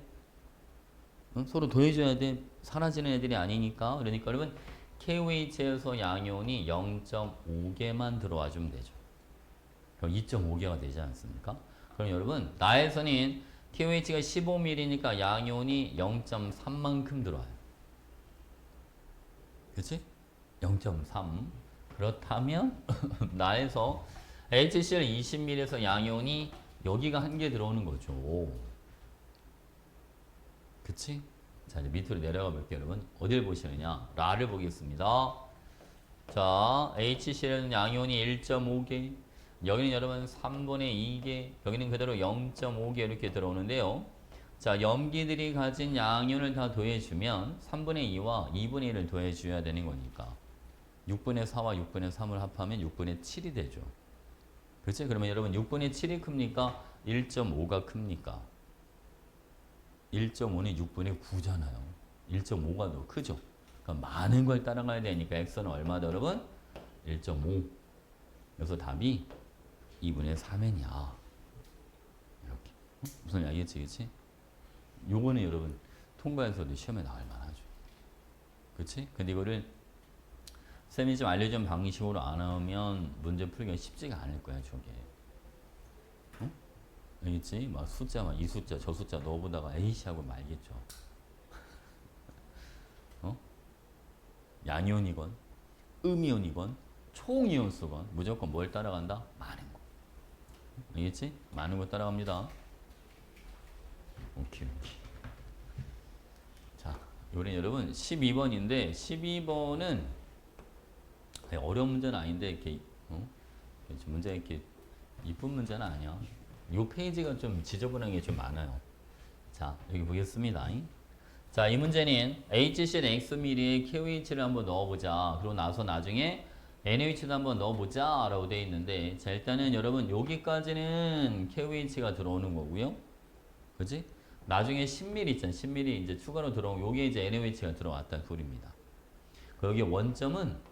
응? 서로 더해줘야 돼. 사라지는 애들이 아니니까. 그러니까 여러분 KOH에서 양이온이 0.5개만 들어와 주면 되죠. 그럼 2.5개가 되지 않습니까? 그럼 여러분 나에서는 KOH가 15mm니까 양이온이 0.3만큼 들어와요. 그치? 0.3. 그렇다면 나에서 HCl 20ml에서 양이온이 여기가 한 개 들어오는 거죠. 그치? 자, 이제 밑으로 내려가 볼게요, 여러분. 어딜 보시느냐? 라를 보겠습니다. 자, HCl은 양이온이 1.5개. 여기는 여러분 3분의 2개. 여기는 그대로 0.5개 이렇게 들어오는데요. 자, 염기들이 가진 양이온을 다 더해주면 3분의 2와 2분의 1을 더해줘야 되는 거니까 6분의 4와 6분의 3을 합하면 6분의 7이 되죠. 그치? 그러면 여러분 6분의 7이 큽니까? 1.5가 큽니까? 1.5는 6분의 9잖아요. 1.5가 더 크죠? 그러니까 많은 걸 따라가야 되니까 x는 얼마다 여러분? 1.5. 그래서 답이 2분의 3이냐. 이렇게. 무슨 알겠지? 그치? 요거는 여러분 통과해서도 시험에 나올 만하죠. 그치? 근데 이거를 쌤이 좀 알려준 방식으로 안 하면 문제 풀기가 쉽지가 않을 거야, 저게. 응? 알겠지? 막 숫자, 막 이 숫자, 저 숫자 넣어보다가 에이씨 하고 말겠죠. 어? 양이온이건, 음이온이건, 총이온수건, 무조건 뭘 따라간다? 많은 거. 알겠지? 많은 거 따라갑니다. 오케이. 자, 요래 여러분 12번인데 12번은 어려운 문제는 아닌데 이렇게 문제 이렇게 이쁜 문제는 아니야. 요 페이지가 좀 지저분한 게 좀 많아요. 자, 여기 보겠습니다. 자, 이 문제는 HCl Xml에 KOH를 한번 넣어보자. 그리고 나서 나중에 NaOH도 한번 넣어보자 라고 되어 있는데, 자, 일단은 여러분 여기까지는 KOH가 들어오는 거고요. 그지? 나중에 10ml 있잖아. 10ml 이제 추가로 들어오고 요게 이제 NaOH가 들어왔다는 소리입니다. 여기 원점은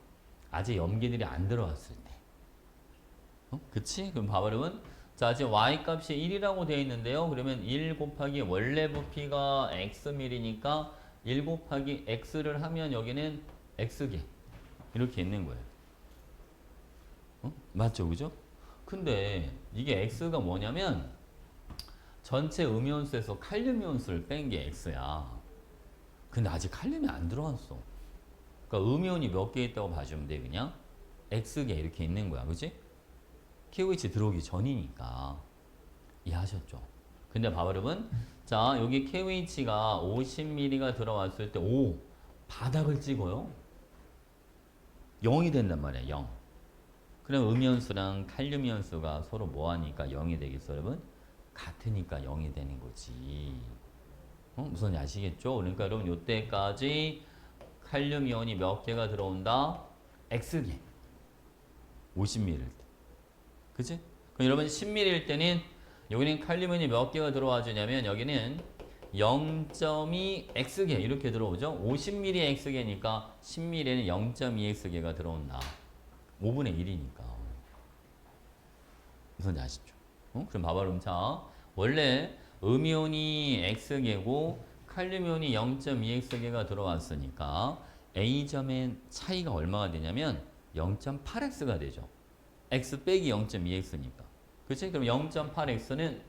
아직 염기들이 안 들어왔을 때. 그치? 그럼 봐봐 여러분. 자, 지금 y값이 1이라고 되어 있는데요. 그러면 1 곱하기 원래 부피가 xml이니까 1 곱하기 x를 하면 여기는 x개. 이렇게 있는 거예요. 맞죠? 그죠? 근데 이게 x가 뭐냐면 전체 음이온수에서 칼륨 이온수를 뺀 게 x야. 근데 아직 칼륨이 안 들어왔어. 그러니까 음이온이 몇 개 있다고 봐주면 돼, 그냥. x개 이렇게 있는 거야. 그치? KOH 들어오기 전이니까. 이해하셨죠? 근데 봐봐, 여러분. 자, 여기 KOH가 50ml가 들어왔을 때, 오! 바닥을 찍어요. 0이 된단 말이야, 0. 그럼 음이온수랑 칼륨 이온수가 서로 뭐하니까 0이 되겠어, 여러분? 같으니까 0이 되는 거지. 무슨 아시겠죠? 그러니까 여러분, 요때까지 칼륨 이온이 몇 개가 들어온다? X개. 50ml 때. 그치? 그럼 여러분 10ml일 때는 여기는 칼륨 이온이 몇 개가 들어와 주냐면 여기는 0.2 X개 이렇게 들어오죠? 50ml X개니까 10ml에는 0.2 X개가 들어온다. 5분의 1이니까. 무슨 아시죠? 그럼 봐봐 그럼 자 원래 음이온이 X개고 칼륨 이온이 0.2 X개가 들어왔으니까 A점의 차이가 얼마가 되냐면 0.8X가 되죠. X 빼기 0.2X니까. 그치? 그럼 0.8X는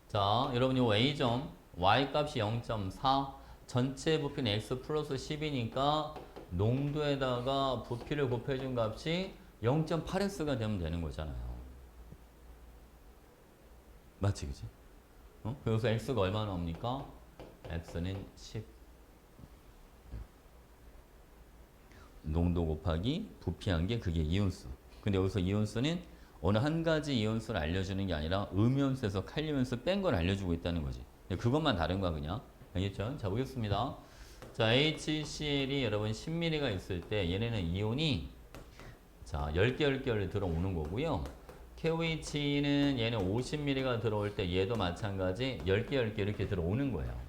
자, 여러분 이 A점 Y 값이 0.4 전체 부피는 X 플러스 10이니까 농도에다가 부피를 곱해준 값이 0.8X가 되면 되는 거잖아요. 맞지? 그치? 그래서 X가 얼마 나옵니까? X는 10. 농도 곱하기 부피한 게 그게 이온수. 근데 여기서 이온수는 어느 한 가지 이온수를 알려주는 게 아니라 음이온수에서 칼륨 이온수 뺀 걸 알려주고 있다는 거지. 그것만 다른 거야 그냥. 알겠죠? 자 보겠습니다. 자 HCl이 여러분 10ml가 있을 때 얘네는 이온이 자 10개 10개를 들어오는 거고요. KOH는 얘는 50ml가 들어올 때 얘도 마찬가지 10개 10개 이렇게 들어오는 거예요.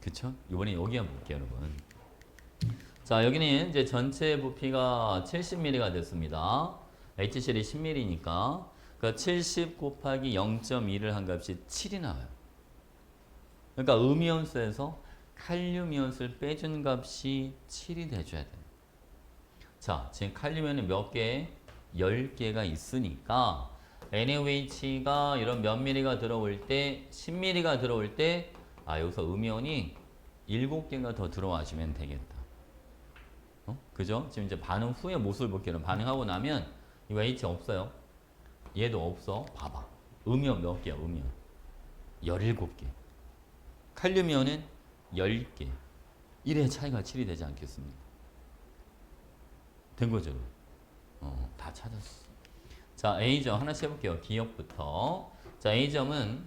그쵸? 이번에 여기 한번 볼게요, 여러분. 자, 여기는 이제 전체 부피가 70mm가 됐습니다. HCl이 10mm니까. 그러니까 70 곱하기 0.2를 한 값이 7이 나와요. 그러니까 음이온수에서 칼륨이온수를 빼준 값이 7이 돼줘야 돼요. 자, 지금 칼륨에는 몇 개? 10개가 있으니까 NaOH가 이런 몇 mm가 들어올 때, 10mm가 들어올 때 여기서 음이온이 7개가 더 들어와주면 되겠다. 그죠? 지금 이제 반응 후에 모습을 볼게요. 반응하고 나면 이거 H 없어요. 얘도 없어. 봐봐. 음이온 몇 개야? 음이온 17개. 칼륨이온은 10개. 1의 차이가 7이 되지 않겠습니까? 된 거죠? 다 찾았어. 자, A점 하나씩 해볼게요. 기억부터. 자, A점은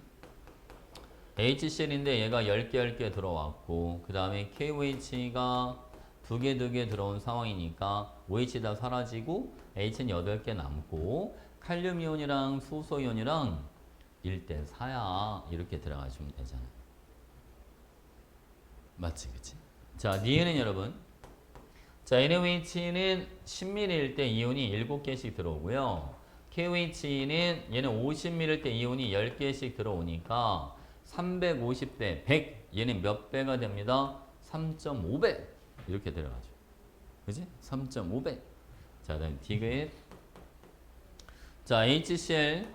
HCl인데 얘가 10개, 10개 들어왔고 그 다음에 KOH가 2개, 2개 들어온 상황이니까 OH 다 사라지고 H는 8개 남고 칼륨이온이랑 수소이온이랑 1대 4야. 이렇게 들어가주면 되잖아. 맞지, 그치? 자, 니은은 여러분. 자, NaOH는 10mm일 때 이온이 7개씩 들어오고요. KOH는 얘는 50mm일 때 이온이 10개씩 들어오니까 350대 100 얘는 몇 배가 됩니다? 3.5배 이렇게 들어가죠. 그지? 3.5배. 자, 다음 디귿. 자, HCl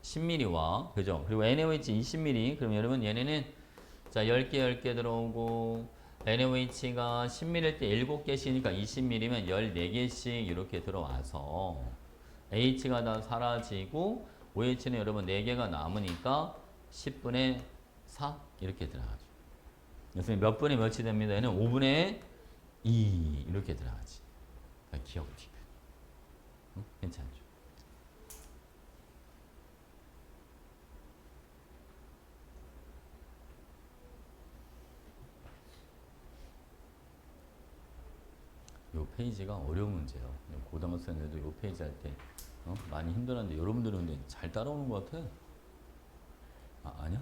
10mm와 그죠? 그리고 NaOH 20mm. 그럼 여러분 얘네는 자, 10개 10개 들어오고 NaOH가 10mm일 때 7개씩이니까 20mm면 14개씩 이렇게 들어와서 H가 다 사라지고 OH는 여러분 4개가 남으니까 10분의 4 이렇게 들어가죠. 그래서 몇 분의 몇이 됩니다. 얘는 5분의 2 이렇게 들어가지. 그러니까 기억 디귿. 괜찮죠? 요 페이지가 어려운 문제예요. 고등학생들도 요 페이지 할 때 많이 힘들었는데 여러분들은 근데 잘 따라오는 것 같아. 아니야?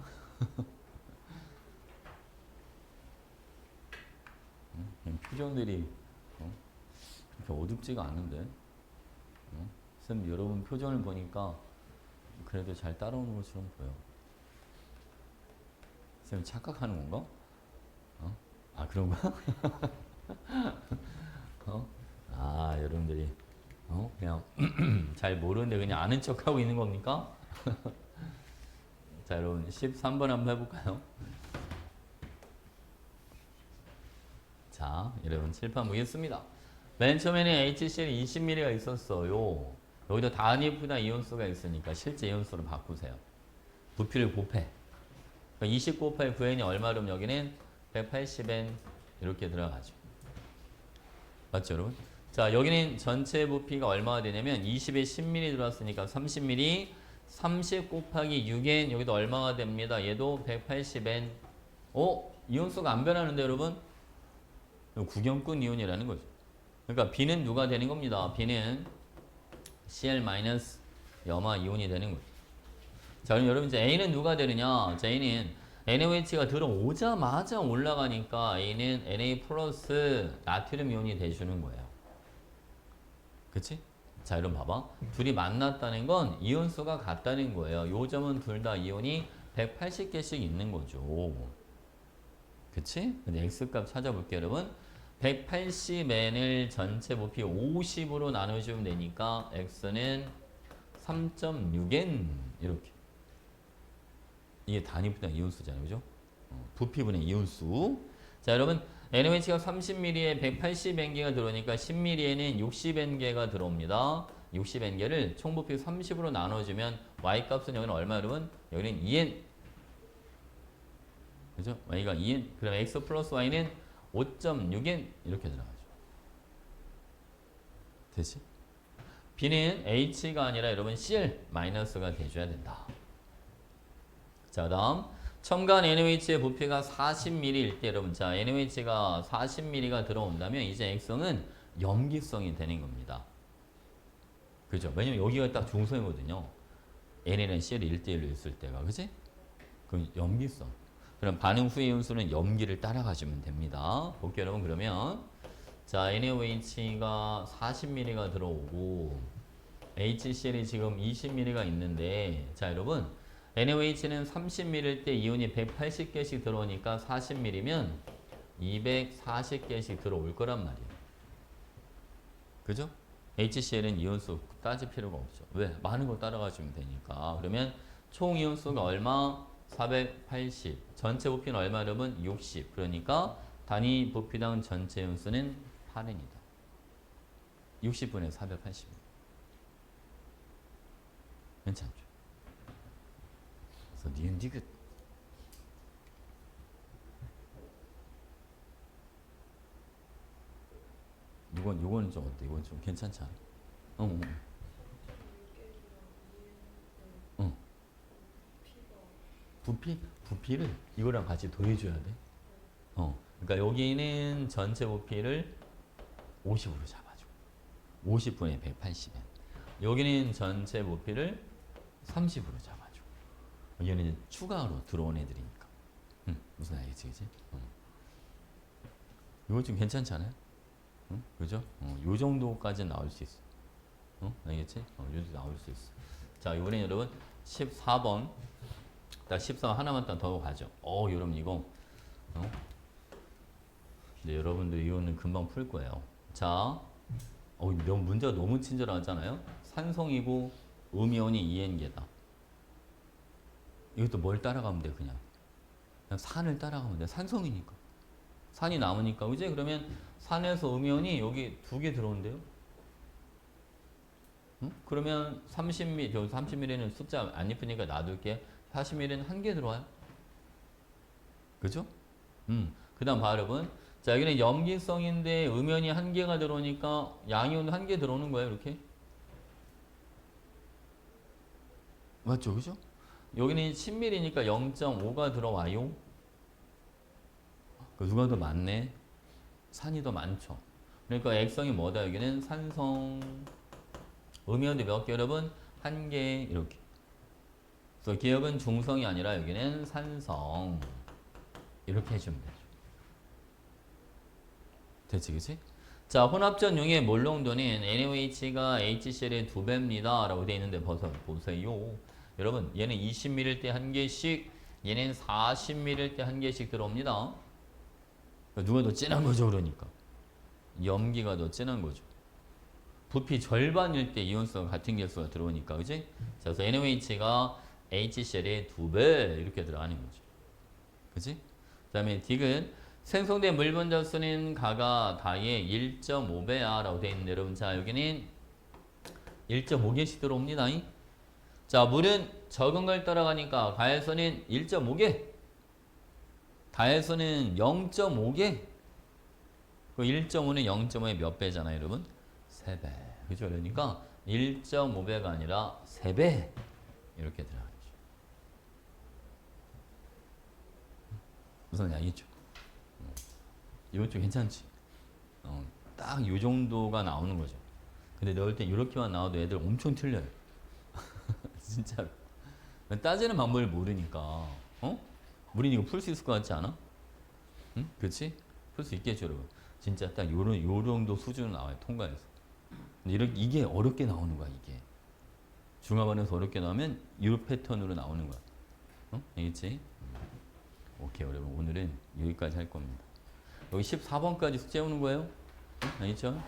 그냥 표정들이 그렇게 어둡지가 않은데. 쌤 여러분 표정을 보니까 그래도 잘 따라오는 것처럼 보여. 쌤 착각하는 건가? 그런가? 여러분들이 그냥 잘 모르는데 그냥 아는 척하고 있는 겁니까? 자, 여러분 13번 한번 해볼까요? 자, 여러분 칠판 보겠습니다. 맨 처음에는 HCl 20mm가 있었어요. 여기다 단위부나 이온수가 있으니까 실제 이온수로 바꾸세요. 부피를 곱해. 20 곱하기 9n이 얼마로 여기는 180n 이렇게 들어가죠. 맞죠, 여러분? 자, 여기는 전체 부피가 얼마가 되냐면 20에 10mm 들어왔으니까 30mm 30 곱하기 6n 여기도 얼마가 됩니다. 얘도 180n. 이온수가 안 변하는데 여러분? 구경꾼 이온이라는 거죠. 그러니까 B는 누가 되는 겁니다. B는 Cl- 염화 이온이 되는 거죠. 자, 그럼 여러분 이제 A는 누가 되느냐? 자, A는 NaOH가 들어오자마자 올라가니까 A는 Na 플러스 나트륨 이온이 돼주는 거예요. 그치? 자, 여러분 봐봐. 둘이 만났다는 건 이온수가 같다는 거예요. 요 점은 둘 다 이온이 180개씩 있는 거죠. 그치? 근데 X값 찾아볼게요, 여러분. 180n을 전체 부피 50으로 나눠주면 되니까 X는 3.6n 이렇게. 이게 단위분의 이온수잖아요, 그죠? 부피분의 이온수. 자, 여러분 NaOH가 30mm에 180n개가 들어오니까 10mm에는 60n개가 들어옵니다. 60n개를 총부피 30으로 나눠주면 Y값은 여기는 얼마 여러분? 여기는 2n. 그죠? Y가 2n. 그럼 X 플러스 Y는 5.6n 이렇게 들어가죠. 되지? B는 H가 아니라 여러분 Cl-가 돼줘야 된다. 자, 다음 첨가한 NaOH의 부피가 40mm일 때 여러분 자 NaOH가 40mm가 들어온다면 이제 액성은 염기성이 되는 겁니다. 그죠? 왜냐면 여기가 딱 중성이거든요. N이랑 Cl이 1대1로 있을 때가 그지? 그럼 염기성. 그럼 반응 후의 이온수는 염기를 따라가주면 됩니다. 볼게요, 여러분. 그러면 자, NaOH가 40ml가 들어오고 HCl이 지금 20ml가 있는데 자, 여러분 NaOH는 30ml일 때 이온이 180개씩 들어오니까 40ml면 240개씩 들어올 거란 말이에요. 그죠? HCl은 이온수 따질 필요가 없죠. 왜? 많은 거 따라가주면 되니까. 그러면 총 이온수가 얼마? 480. 전체 부피는 얼마? 여러분? 60. 그러니까 단위 부피당 전체 이온수는 8N이다. 60분의 480. 괜찮죠? 그래서 니은 디귿. 이건 좀 어때? 이건 좀 괜찮지 않아? 어. 부피를 이거랑 같이 더해줘야 돼. 그러니까 여기는 전체 부피를 50으로 잡아줘. 50분의 180엔. 여기는 전체 부피를 30으로 잡아줘. 얘는 추가로 들어온 애들이니까. 무슨 알겠지, 그지? 이거 좀 괜찮지 않아요? 그죠? 요 정도까지 나올 수 있어. 알겠지? 요 정도 나올 수 있어. 자, 이번엔 여러분 14번. 딱 14번 하나만 더 가죠. 여러분 이거. 네, 여러분들 이거는 금방 풀 거예요. 자, 문제가 너무 친절하잖아요. 산성이고 음이온이 2N개다. 이것도 뭘 따라가면 돼, 그냥 산을 따라가면 돼. 산성이니까. 산이 남으니까, 그지? 그러면 산에서 음이온이 여기 2개 들어온대요. 그러면 30ml, 여기 30ml는 숫자 안 예쁘니까 놔둘게. 40ml는 1개 들어와요. 그죠? 그 다음 봐, 여러분. 자, 여기는 염기성인데 음이온이 1개가 들어오니까 양이온도 1개 들어오는 거예요, 이렇게. 맞죠? 그죠? 여기는 10ml니까 0.5가 들어와요. 누가 더 많네? 산이 더 많죠. 그러니까 액성이 뭐다? 여기는 산성. 음이온도 몇 개, 여러분? 1개, 이렇게. 그래서 기억은 중성이 아니라 여기는 산성. 이렇게 해주면 되죠. 됐지, 그치? 자, 혼합전 용의 몰롱도는 NaOH가 HCl의 2배입니다. 라고 되어 있는데 보세요. 여러분, 얘는 20ml일 때 1개씩, 얘는 40ml일 때 1개씩 들어옵니다. 누가 더 진한 거죠, 그러니까. 염기가 더 진한 거죠. 부피 절반일 때 이온수가 같은 개수가 들어오니까, 그지? 자, 그래서 NaOH가 HCl의 2배 이렇게 들어가는 거죠. 그지? 그 다음에 디귿. 생성된 물 분자수는 가가 다의 1.5배야 라고 되어 있는데, 여러분, 자, 여기는 1.5개씩 들어옵니다. 자, 물은 적은 걸 따라가니까 가에서는 1.5개, 다에서는 0.5개. 그 1.5는 0.5의 몇 배잖아요, 여러분? 3배. 그죠? 그러니까 1.5배가 아니라 3배. 이렇게 들어가죠. 무슨 알겠죠? 이건 좀 괜찮지? 딱 요 정도가 나오는 거죠. 근데 넣을 땐 이렇게만 나와도 애들 엄청 틀려요. 진짜로. 따지는 방법을 모르니까. 우린 이거 풀 수 있을 것 같지 않아? 응? 그치? 풀 수 있겠죠, 여러분. 진짜 딱 요 정도 수준으로 나와요, 통과해서. 근데 이게 어렵게 나오는 거야, 이게. 중화반에서 어렵게 나오면 이 패턴으로 나오는 거야. 알겠지? 오케이, 여러분. 오늘은 여기까지 할 겁니다. 여기 14번까지 숙제 오는 거예요. 알겠죠?